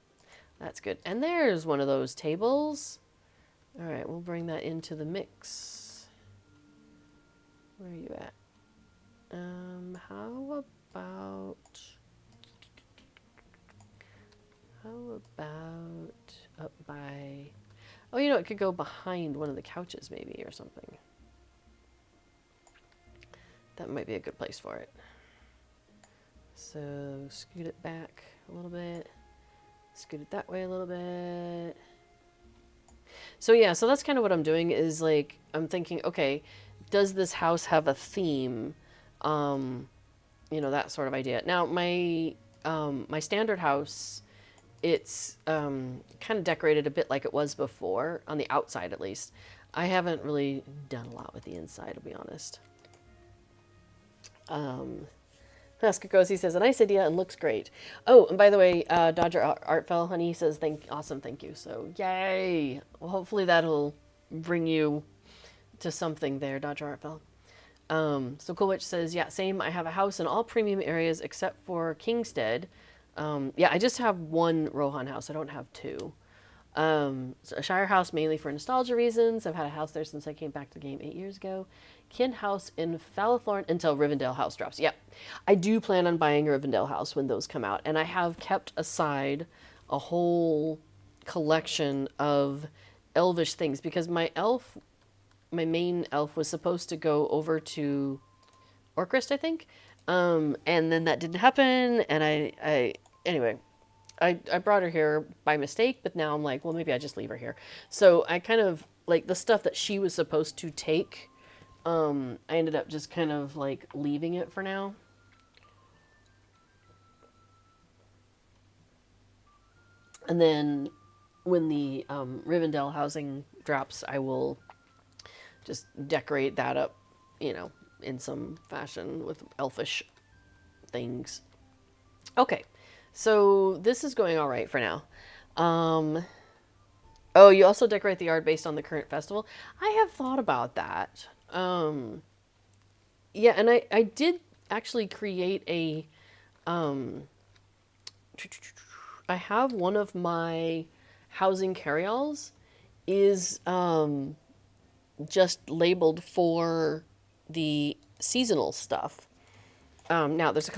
That's good. And there's one of those tables. All right, we'll bring that into the mix. Where are you at? How about up by, oh, you know, it could go behind one of the couches maybe or something. That might be a good place for it. So scoot it back a little bit. Scoot it that way a little bit. So yeah, so that's kind of what I'm doing is like, I'm thinking, okay, does this house have a theme? You know, that sort of idea. Now, my standard house, it's kind of decorated a bit like it was before, on the outside at least. I haven't really done a lot with the inside, to be honest. Pascacosi says, a nice idea and looks great. Oh, and by the way, Dodger Artfell, honey, says, awesome, thank you. So, yay. Well, hopefully that'll bring you to something there, Dodger Artfell. So Cool Witch says, yeah, same. I have a house in all premium areas except for Kingstead. Yeah, I just have one Rohan house. I don't have two. So a Shire house mainly for nostalgia reasons. I've had a house there since I came back to the game 8 years ago. Kin house in Fallithorn until Rivendell house drops. Yep. I do plan on buying a Rivendell house when those come out. And I have kept aside a whole collection of elvish things because my main elf was supposed to go over to Orcrist, I think. And then that didn't happen. And anyway, I brought her here by mistake, but now I'm like, well, maybe I just leave her here. So I kind of, like, the stuff that she was supposed to take, I ended up just kind of, like, leaving it for now. And then when the Rivendell housing drops, I will just decorate that up, you know, in some fashion with elfish things. Okay. So this is going all right for now. Oh, you also decorate the yard based on the current festival. I have thought about that. Yeah, and I did actually create a, I have one of my housing carryalls is just labeled for the seasonal stuff. Now there's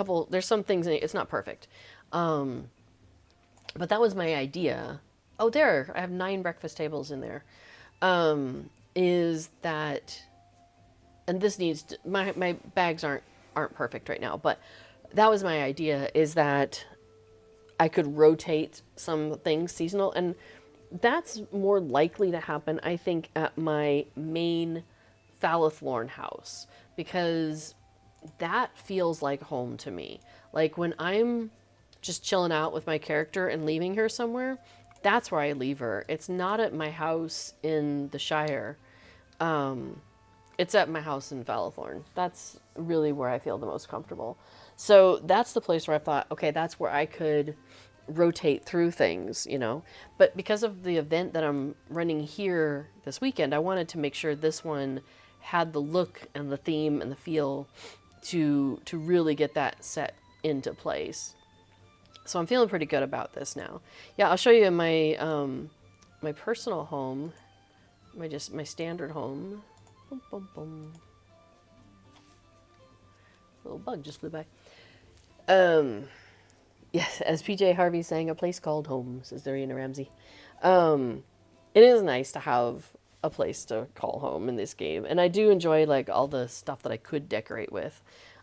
some things in it, it's not perfect. But that was my idea. Oh, there, I have 9 breakfast tables in there. Is that, and this needs to, my bags aren't perfect right now, but that was my idea, is that I could rotate some things seasonal, and that's more likely to happen, I think, at my main Fallithorn house, because that feels like home to me. Like when I'm just chilling out with my character and leaving her somewhere, that's where I leave her. It's not at my house in the Shire. It's at my house in Fallithorn. That's really where I feel the most comfortable. So that's the place where I thought, okay, that's where I could rotate through things, you know. But because of the event that I'm running here this weekend, I wanted to make sure this one had the look and the theme and the feel to really get that set into place. So I'm feeling pretty good about this now. Yeah, I'll show you my my personal home my standard home. Boom, boom, boom. Little bug just flew by. Yes, as PJ Harvey sang, "A place called home," says Dariana Ramsey. It is nice to have a place to call home in this game, and I do enjoy like all the stuff that I could decorate with.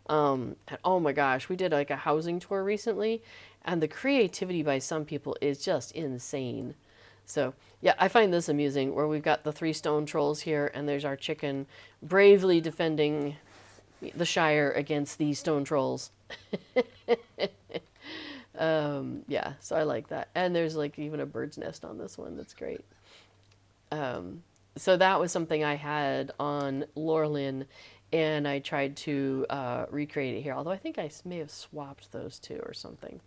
And oh my gosh, we did like a housing tour recently, and the creativity by some people is just insane. So yeah, I find this amusing where we've got the 3 stone trolls here, and there's our chicken bravely defending the Shire against these stone trolls. Yeah, so I like that. And there's like even a bird's nest on this one. That's great. So that was something I had on Lorelyn, and I tried to recreate it here. Although I think I may have swapped those 2 or something.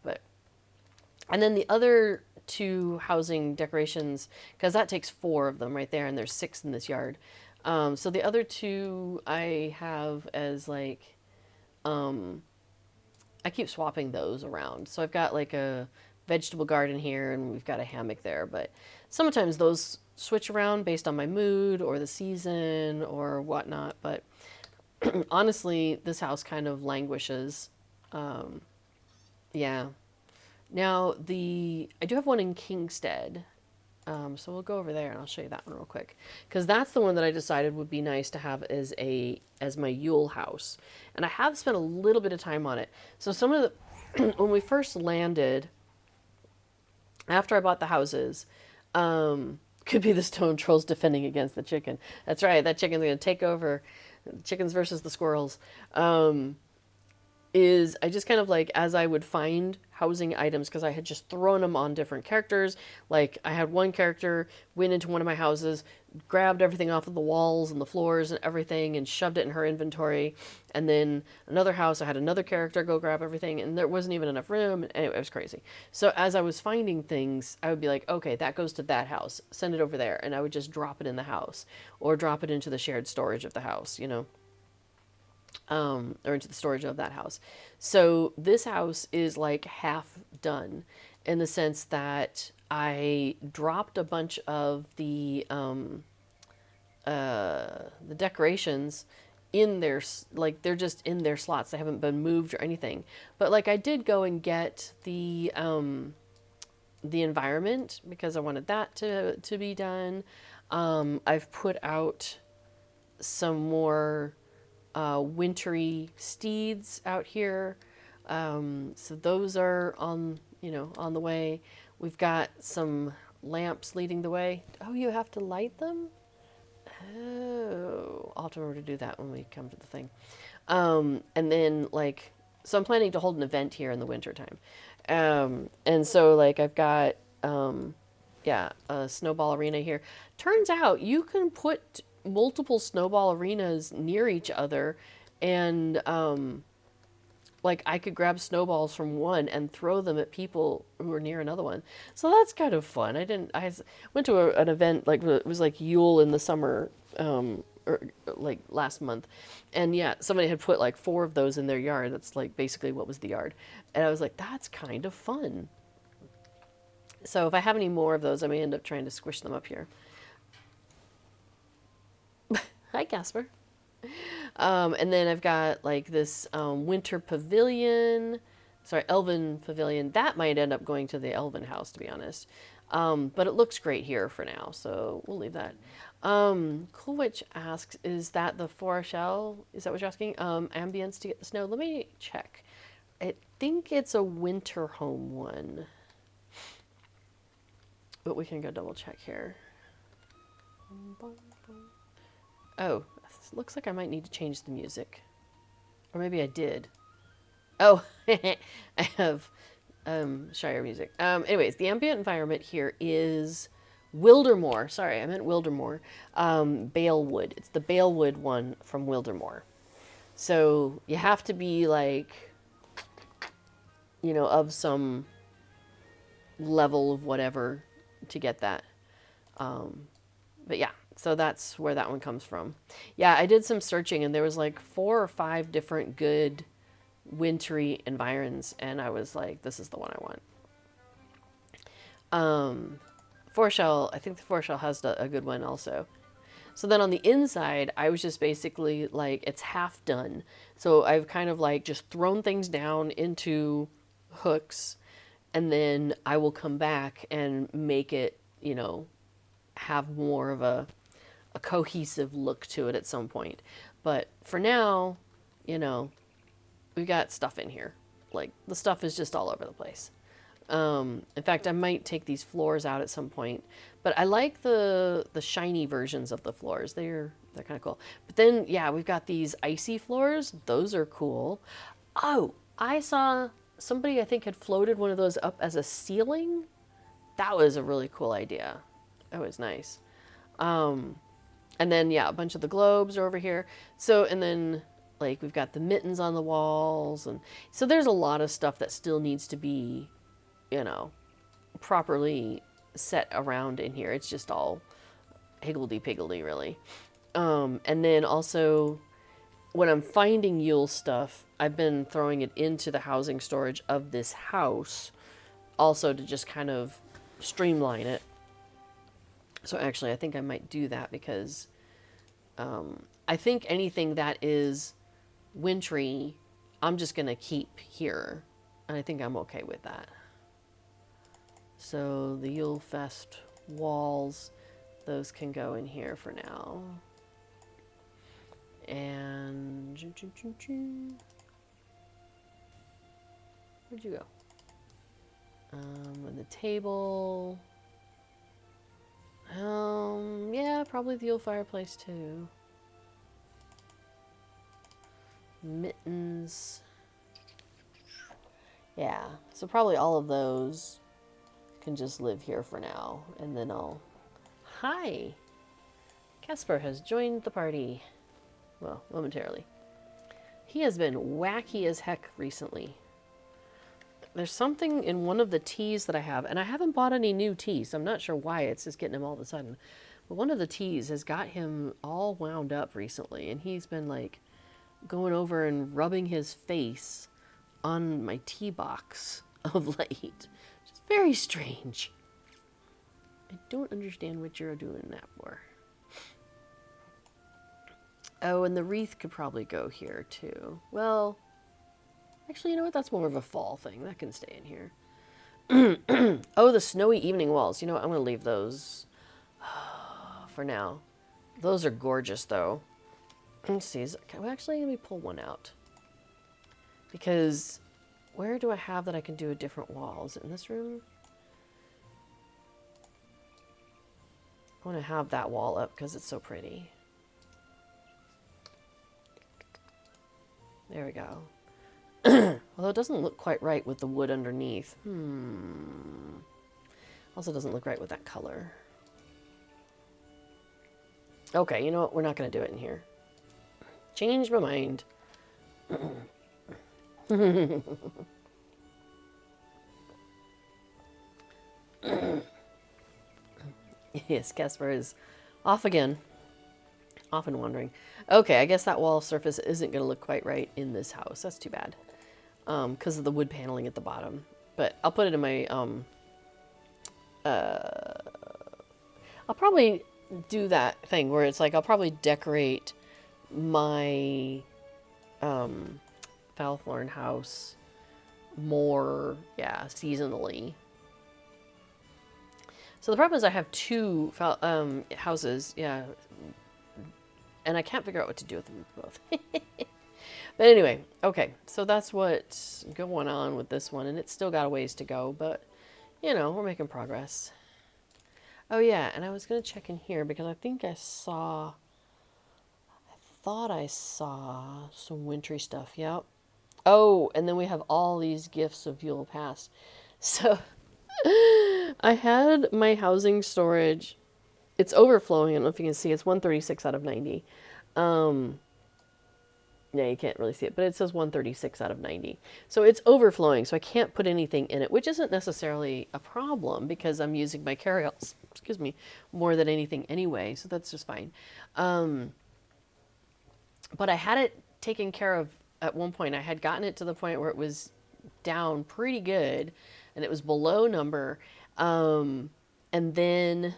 But and then the other 2 housing decorations, because that takes 4 of them right there, and there's 6 in this yard. So the other 2 I have as like, I keep swapping those around. So I've got like a vegetable garden here, and we've got a hammock there. But sometimes those switch around based on my mood or the season or whatnot. But honestly, this house kind of languishes. Yeah. Now I do have one in Kingstead. So we'll go over there and I'll show you that one real quick, because that's the one that I decided would be nice to have as my Yule house, and I have spent a little bit of time on it. So some of the when we first landed, after I bought the houses, could be the stone trolls defending against the chicken. That's right, that chicken's gonna take over. Chickens versus the squirrels. Is I just kind of like, as I would find housing items, because I had just thrown them on different characters. Like I had one character went into one of my houses, grabbed everything off of the walls and the floors and everything and shoved it in her inventory. And then another house, I had another character go grab everything, and there wasn't even enough room. And anyway, it was crazy. So as I was finding things, I would be like, okay, that goes to that house, send it over there. And I would just drop it in the house or drop it into the shared storage of the house, or into the storage of that house. So this house is like half done, in the sense that I dropped a bunch of the decorations in their, like they're just in their slots. They haven't been moved or anything. But like I did go and get the environment, because I wanted that to be done. I've put out some more wintry steeds out here. So those are on the way. We've got some lamps leading the way. Oh, you have to light them? Oh, I'll have to remember to do that when we come to the thing. And then so I'm planning to hold an event here in the winter time. And so I've got, a snowball arena here. Turns out you can put multiple snowball arenas near each other, and I could grab snowballs from one and throw them at people who were near another one. So that's kind of fun. I went to an event, it was like Yule in the summer, or last month, and yeah, somebody had put 4 of those in their yard. That's basically what was the yard, and I was like, that's kind of fun. So if I have any more of those, I may end up trying to squish them up here. Hi, Casper. And then I've got this winter pavilion, elven pavilion. That might end up going to the elven house, to be honest. But it looks great here for now, so we'll leave that. Cool Witch asks, is that the Foreshell? Is that what you're asking? Ambience to get the snow? Let me check. I think it's a winter home one, but we can go double check here. Oh, looks like I might need to change the music. Or maybe I did. Oh, I have Shire music. Anyways, the ambient environment here is Wildermore. Sorry, I meant Wildermore. Balewood. It's the Balewood one from Wildermore. So you have to be of some level of whatever to get that. But yeah. So that's where that one comes from. Yeah, I did some searching, and there was 4 or 5 different good wintry environs, and I was like, this is the one I want. Foreshell, I think the Foreshell has a good one also. So then on the inside, I was just basically like, it's half done. So I've kind of like just thrown things down into hooks, and then I will come back and make it, you know, have more of a cohesive look to it at some point. But for now, you know, we've got stuff in here. Like, the stuff is just all over the place. In fact, I might take these floors out at some point. But I like the shiny versions of the floors. They're kind of cool. But then, yeah, we've got these icy floors. Those are cool. Oh, I saw somebody, I think, had floated one of those up as a ceiling. That was a really cool idea. That was nice. And then, yeah, a bunch of the globes are over here. So, and then, like, we've got the mittens on the walls. And so there's a lot of stuff that still needs to be, you know, properly set around in here. It's just all higgledy-piggledy, really. And then also, when I'm finding Yule stuff, I've been throwing it into the housing storage of this house, also to just kind of streamline it. So actually, I think I might do that because I think anything that is wintry, I'm just going to keep here. And I think I'm okay with that. So the Yule Fest walls, those can go in here for now. And where'd you go? And the table. Yeah, probably the old fireplace too. Mittens. Yeah, so probably all of those can just live here for now, and then I'll... Hi! Casper has joined the party. Well, momentarily. He has been wacky as heck recently. There's something in one of the teas that I have, and I haven't bought any new teas, so I'm not sure why it's just getting him all of a sudden. But one of the teas has got him all wound up recently, and he's been like going over and rubbing his face on my tea box of late. Just very strange. I don't understand what you're doing that for. Oh, and the wreath could probably go here too. Well, actually, you know what? That's more of a fall thing. That can stay in here. Oh, the snowy evening walls. You know what? I'm going to leave those for now. Those are gorgeous, though. Let's see. Well, actually, let me pull one out. Because where do I have that I can do a different wall? Is it in this room? I want to have that wall up because it's so pretty. There we go. Although it doesn't look quite right with the wood underneath. Also doesn't look right with that color. Okay, you know what? We're not going to do it in here. Change my mind. Yes, Casper is off again. Off and wandering. Okay, I guess that wall surface isn't going to look quite right in this house. That's too bad. Because of the wood paneling at the bottom. But I'll put it in my... I'll probably do that thing where it's like I'll probably decorate my Falthorn house more, yeah, seasonally. So the problem is I have two houses, yeah, and I can't figure out what to do with them both. But anyway, okay, so that's what's going on with this one, and it's still got a ways to go, but, you know, we're making progress. Oh yeah, and I was going to check in here because I think I thought I saw some wintry stuff, yep. Oh, and then we have all these gifts of Yule Past. So, I had my housing storage, it's overflowing, I don't know if you can see, it's 136 out of 90. Yeah, you can't really see it, but it says 136 out of 90. So it's overflowing, so I can't put anything in it, which isn't necessarily a problem because I'm using my carryalls, excuse me, more than anything anyway, so that's just fine. But I had it taken care of at one point. I had gotten it to the point where it was down pretty good, and it was below number, and And then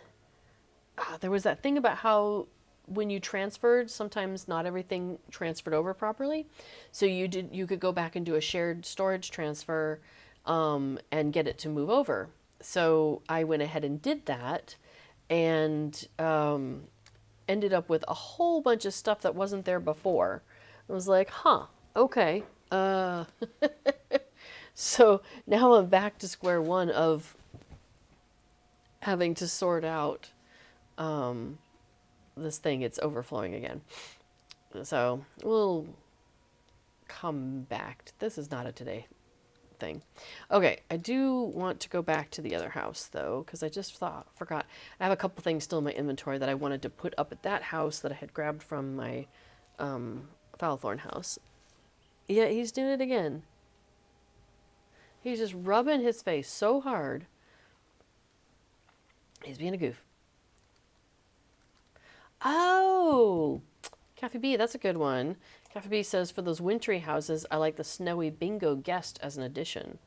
there was that thing about how when you transferred, sometimes not everything transferred over properly. So you could go back and do a shared storage transfer and get it to move over. So I went ahead and did that and ended up with a whole bunch of stuff that wasn't there before. I was like, huh, okay. So now I'm back to square one of having to sort out this thing. It's overflowing again. So we'll come back. This is not a today thing. Okay, I do want to go back to the other house though, because I just forgot. I have a couple things still in my inventory that I wanted to put up at that house that I had grabbed from my Foulthorn house. Yeah, he's doing it again. He's just rubbing his face so hard. He's being a goof. Oh, Cafe B, that's a good one. Cafe B says, for those wintry houses, I like the snowy bingo guest as an addition.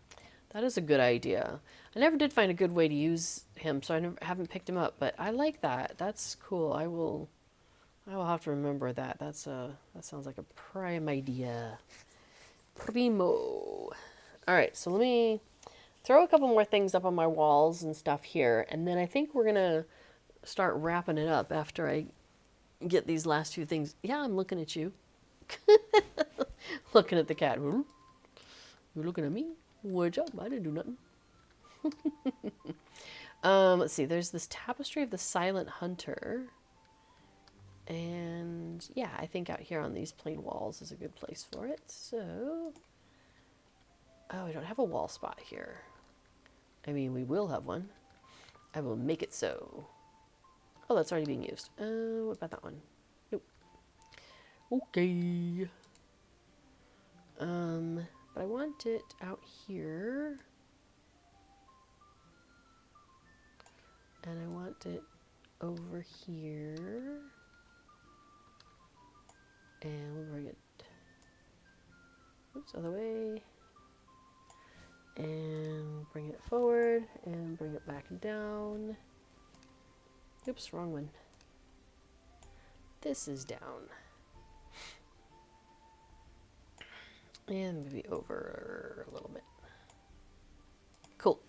That is a good idea. I never did find a good way to use him, so I haven't picked him up, but I like that. That's cool. I will have to remember that. That sounds like a prime idea. Primo. All right, so let me throw a couple more things up on my walls and stuff here, and then I think we're going to start wrapping it up after I get these last few things. Yeah, I'm looking at you. Looking at the cat. You're looking at me? What job? I didn't do nothing. Let's see. There's this tapestry of the Silent Hunter. And yeah, I think out here on these plain walls is a good place for it. So, oh, we don't have a wall spot here. I mean, we will have one. I will make it so. Oh, that's already being used. What about that one? Nope. Okay. But I want it out here. And I want it over here. And we'll bring it, oops, other way. And bring it forward and bring it back down. Oops, wrong one. This is down. And maybe over a little bit. Cool.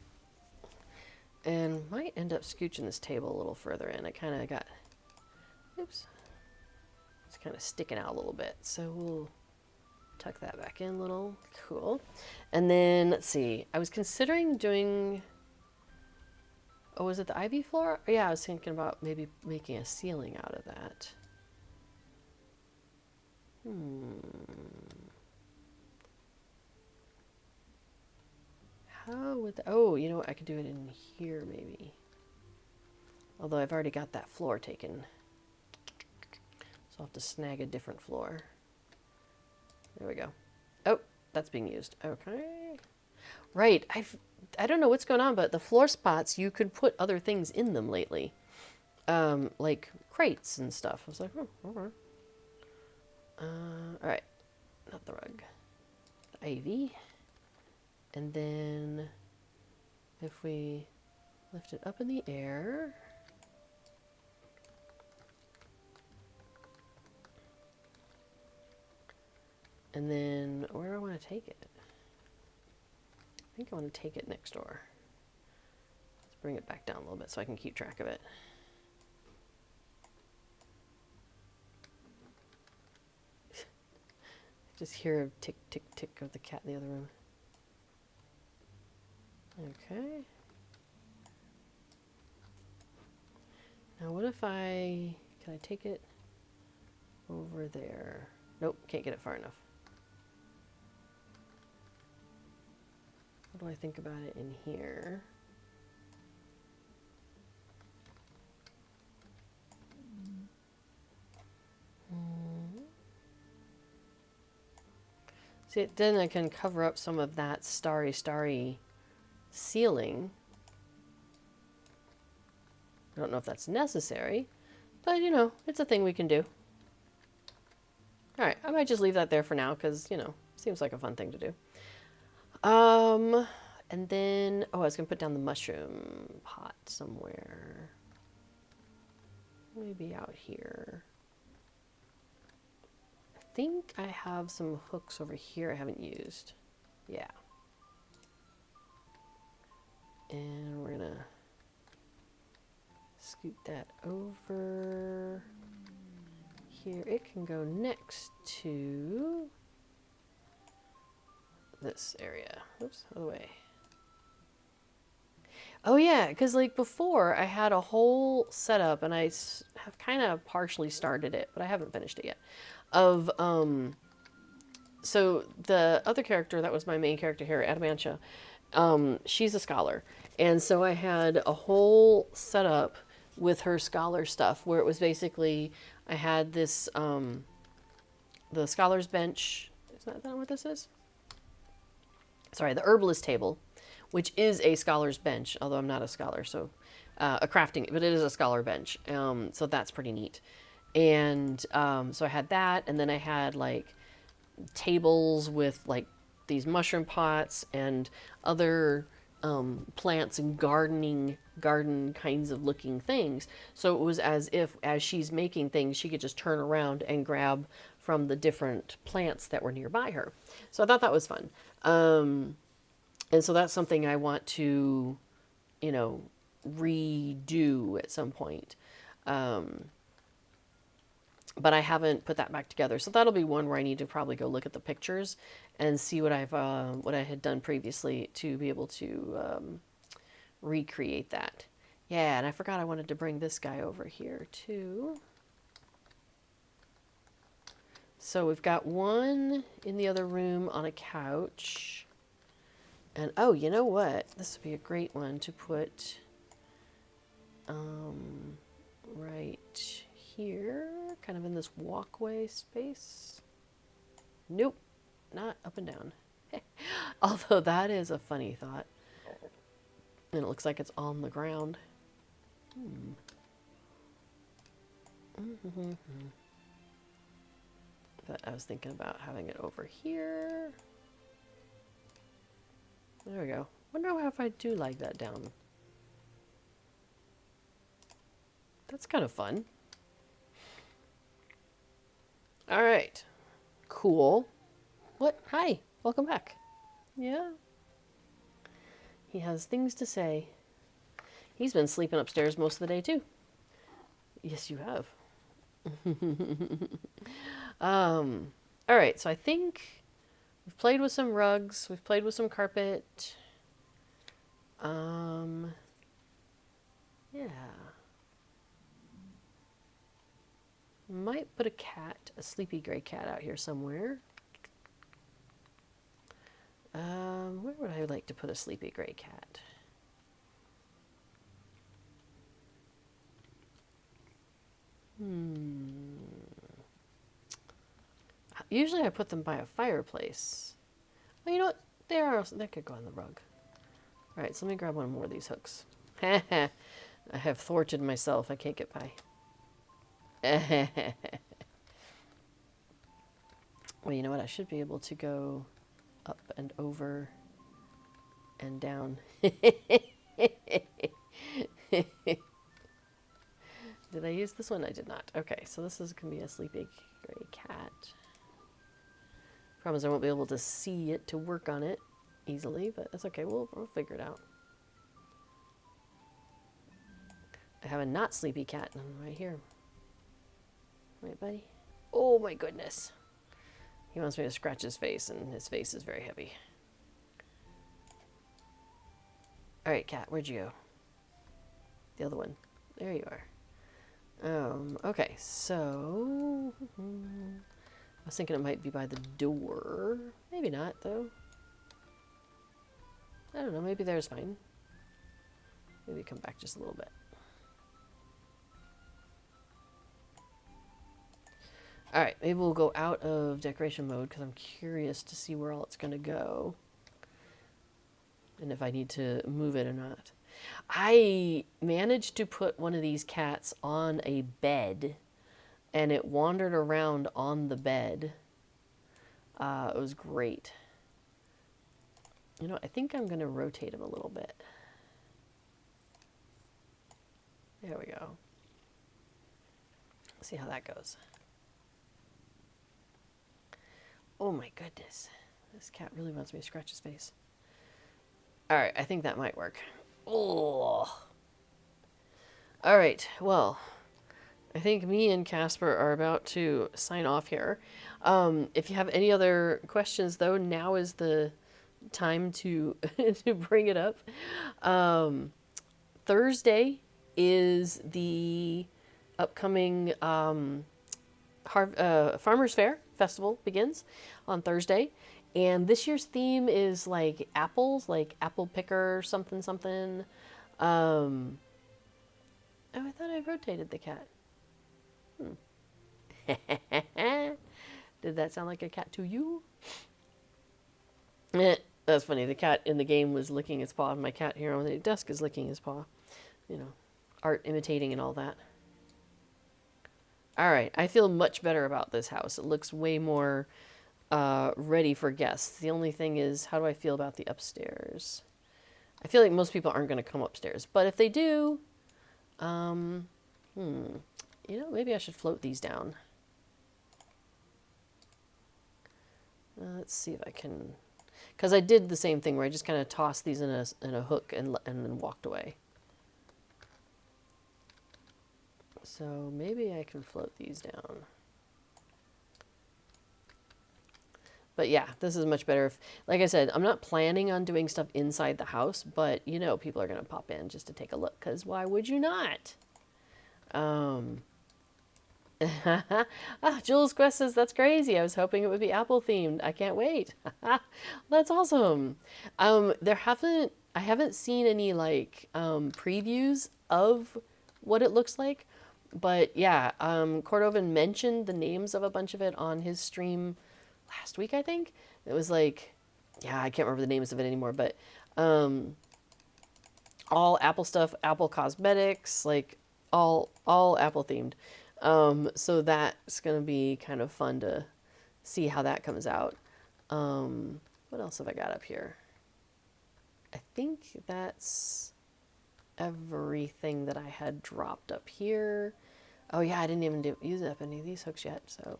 And might end up scooching this table a little further in. I kind of got, oops. It's kind of sticking out a little bit. So we'll tuck that back in a little. Cool. And then, let's see. I was considering doing, oh, was it the ivy floor? Yeah, I was thinking about maybe making a ceiling out of that. How would the, oh, you know what? I could do it in here maybe. Although I've already got that floor taken. So I'll have to snag a different floor. There we go. Oh, that's being used. Okay. Right. I don't know what's going on, but the floor spots, you could put other things in them lately. Like crates and stuff. I was like, oh, okay. All right. Not the rug. The ivy. And then if we lift it up in the air. And then where do I want to take it? I think I want to take it next door. Let's bring it back down a little bit so I can keep track of it. Just hear a tick, tick, tick of the cat in the other room. Okay. Now what if can I take it over there? Nope, can't get it far enough. What do I think about it in here? See, then I can cover up some of that starry ceiling. I don't know if that's necessary, but you know, it's a thing we can do. Alright, I might just leave that there for now because, you know, seems like a fun thing to do. And then, oh, I was going to put down the mushroom pot somewhere. Maybe out here. I think I have some hooks over here I haven't used. Yeah. And we're going to scoot that over here. It can go next to this area. Oops, other way. Oh yeah, because like before I had a whole setup and I have kind of partially started it, but I haven't finished it yet. Of so the other character that was my main character here, Adamantia, she's a scholar, and so I had a whole setup with her scholar stuff where it was basically I had this the scholar's bench. Is that what this is? Sorry, the herbalist table, which is a scholar's bench, although I'm not a scholar, so a crafting, but it is a scholar bench. So that's pretty neat. And so I had that, and then I had like tables with like these mushroom pots and other plants and garden kinds of looking things. So it was as if as she's making things, she could just turn around and grab from the different plants that were nearby her. So I thought that was fun. And so that's something I want to, you know, redo at some point. But I haven't put that back together. So that'll be one where I need to probably go look at the pictures and see what what I had done previously to be able to recreate that. Yeah, and I forgot I wanted to bring this guy over here too. So we've got one in the other room on a couch. And oh, you know what? This would be a great one to put right here, kind of in this walkway space. Nope, not up and down. Although that is a funny thought. And it looks like it's on the ground. But I was thinking about having it over here. There we go. Wonder if I do like that down. That's kind of fun. All right. Cool. What? Hi. Welcome back. Yeah. He has things to say. He's been sleeping upstairs most of the day too. Yes, you have. All right. So I think we've played with some rugs. We've played with some carpet. Yeah. Might put a cat, a sleepy gray cat out here somewhere. Where would I like to put a sleepy gray cat? Usually I put them by a fireplace. Well, you know what? They could go on the rug. All right, so let me grab one more of these hooks. I have thwarted myself. I can't get by. Well, you know what? I should be able to go up and over and down. Did I use this one? I did not. Okay, so this is going to be a sleepy gray cat. Problem is I won't be able to see it to work on it easily, but that's okay. We'll figure it out. I have a not sleepy cat right here. Right, buddy? Oh my goodness. He wants me to scratch his face, and his face is very heavy. All right, cat, where'd you go? The other one. There you are. Okay, so I was thinking it might be by the door. Maybe not, though. I don't know, maybe there's fine. Maybe come back just a little bit. All right, maybe we'll go out of decoration mode because I'm curious to see where all it's going to go. And if I need to move it or not. I managed to put one of these cats on a bed, and it wandered around on the bed. It was great. You know, I think I'm going to rotate him a little bit. There we go. See how that goes. Oh my goodness. This cat really wants me to scratch his face. All right, I think that might work. Oh. All right, well, I think me and Casper are about to sign off here. If you have any other questions, though, now is the time to to bring it up. Thursday is the upcoming Farmers Fair Festival begins on Thursday. And this year's theme is like apples, like apple picker something something. Oh, I thought I rotated the cat. Did that sound like a cat to you? That's funny. The cat in the game was licking its paw, and my cat here on the desk is licking his paw. You know, art imitating and all that. All right, I feel much better about this house. It looks way more ready for guests. The only thing is, how do I feel about the upstairs? I feel like most people aren't going to come upstairs, but if they do, you know, maybe I should float these down. Let's see if I can, because I did the same thing where I just kind of tossed these in a hook and then walked away. So maybe I can float these down. But yeah, this is much better. If, like I said, I'm not planning on doing stuff inside the house, but you know, people are going to pop in just to take a look, because why would you not? Jules Quest says, that's crazy. I was hoping it would be Apple themed. I can't wait. That's awesome. I haven't seen any like previews of what it looks like, but yeah, Cordovan mentioned the names of a bunch of it on his stream last week, I think. It was like, yeah, I can't remember the names of it anymore, but all Apple stuff, Apple cosmetics, like all Apple themed. So that's going to be kind of fun to see how that comes out. What else have I got up here? I think that's everything that I had dropped up here. Oh yeah, I didn't even use up any of these hooks yet, so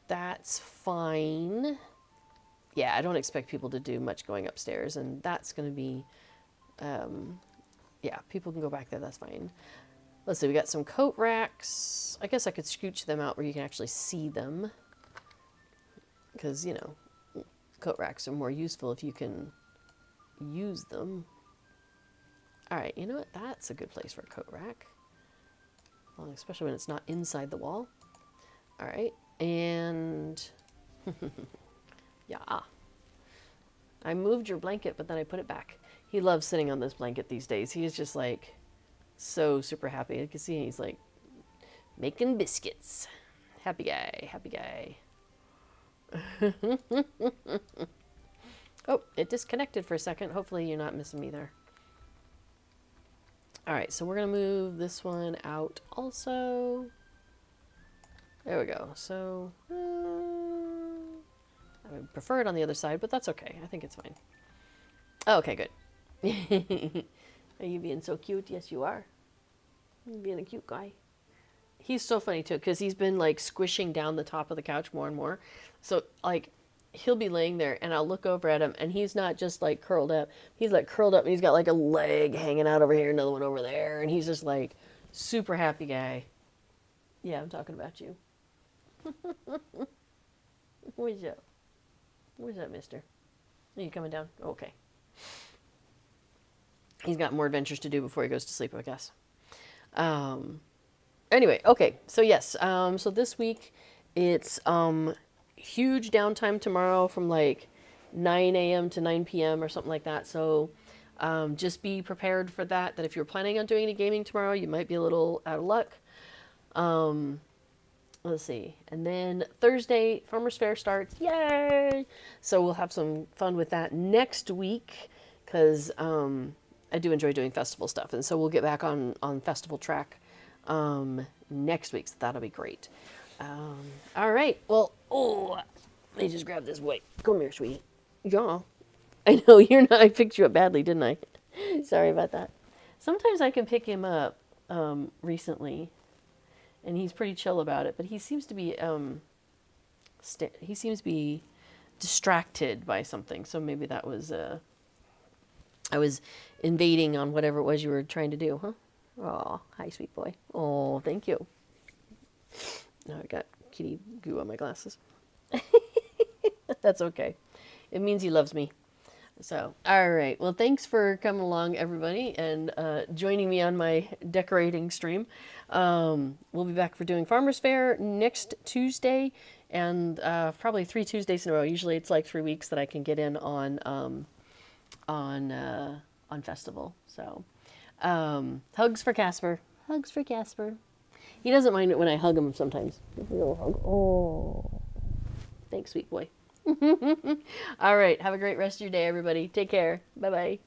that's fine. Yeah, I don't expect people to do much going upstairs, and that's going to be, yeah, people can go back there, that's fine. Let's see, we got some coat racks. I guess I could scooch them out where you can actually see them, because, you know, coat racks are more useful if you can use them. All right, you know what? That's a good place for a coat rack, well, especially when it's not inside the wall. All right, and yeah, I moved your blanket, but then I put it back. He loves sitting on this blanket these days. He is just like so super happy. You can see he's like making biscuits. Happy guy, happy guy. Oh, it disconnected for a second. Hopefully you're not missing me there. All right, so we're gonna move this one out also. There we go. So I would prefer it on the other side, but that's okay. I think it's fine. Oh, okay, good. Are you being so cute? Yes, you are. You're being a cute guy. He's so funny too, because he's been like squishing down the top of the couch more and more. So like he'll be laying there and I'll look over at him and he's not just like curled up. He's like curled up and he's got like a leg hanging out over here, another one over there. And he's just like super happy guy. Yeah, I'm talking about you. What's up? What's up, mister? Are you coming down? Okay. He's got more adventures to do before he goes to sleep, I guess. Anyway, okay. So yes, so this week it's huge downtime tomorrow from like 9 a.m. to 9 p.m. or something like that. So just be prepared for that, that if you're planning on doing any gaming tomorrow, you might be a little out of luck. Let's see. And then Thursday, Farmers Fair starts. Yay! So we'll have some fun with that next week because I do enjoy doing festival stuff. And so we'll get back on festival track next week. So that'll be great. All right. Well, oh, let me just grab this. Wait, come here, sweetie. Yeah. I know you're not. I picked you up badly, didn't I? Sorry about that. Sometimes I can pick him up recently, and he's pretty chill about it. But he seems to be he seems to be distracted by something. So maybe that was I was invading on whatever it was you were trying to do, huh? Oh, hi, sweet boy. Oh, thank you. Now I got kitty goo on my glasses. That's okay. It means he loves me. So, all right. Well, thanks for coming along, everybody, and joining me on my decorating stream. We'll be back for doing Farmer's Fair next Tuesday, and probably 3 Tuesdays in a row. Usually, it's like 3 weeks that I can get in on festival. So, hugs for Casper. Hugs for Casper. He doesn't mind it when I hug him sometimes. Give me a little hug. Oh, thanks, sweet boy. All right. Have a great rest of your day, everybody. Take care. Bye bye.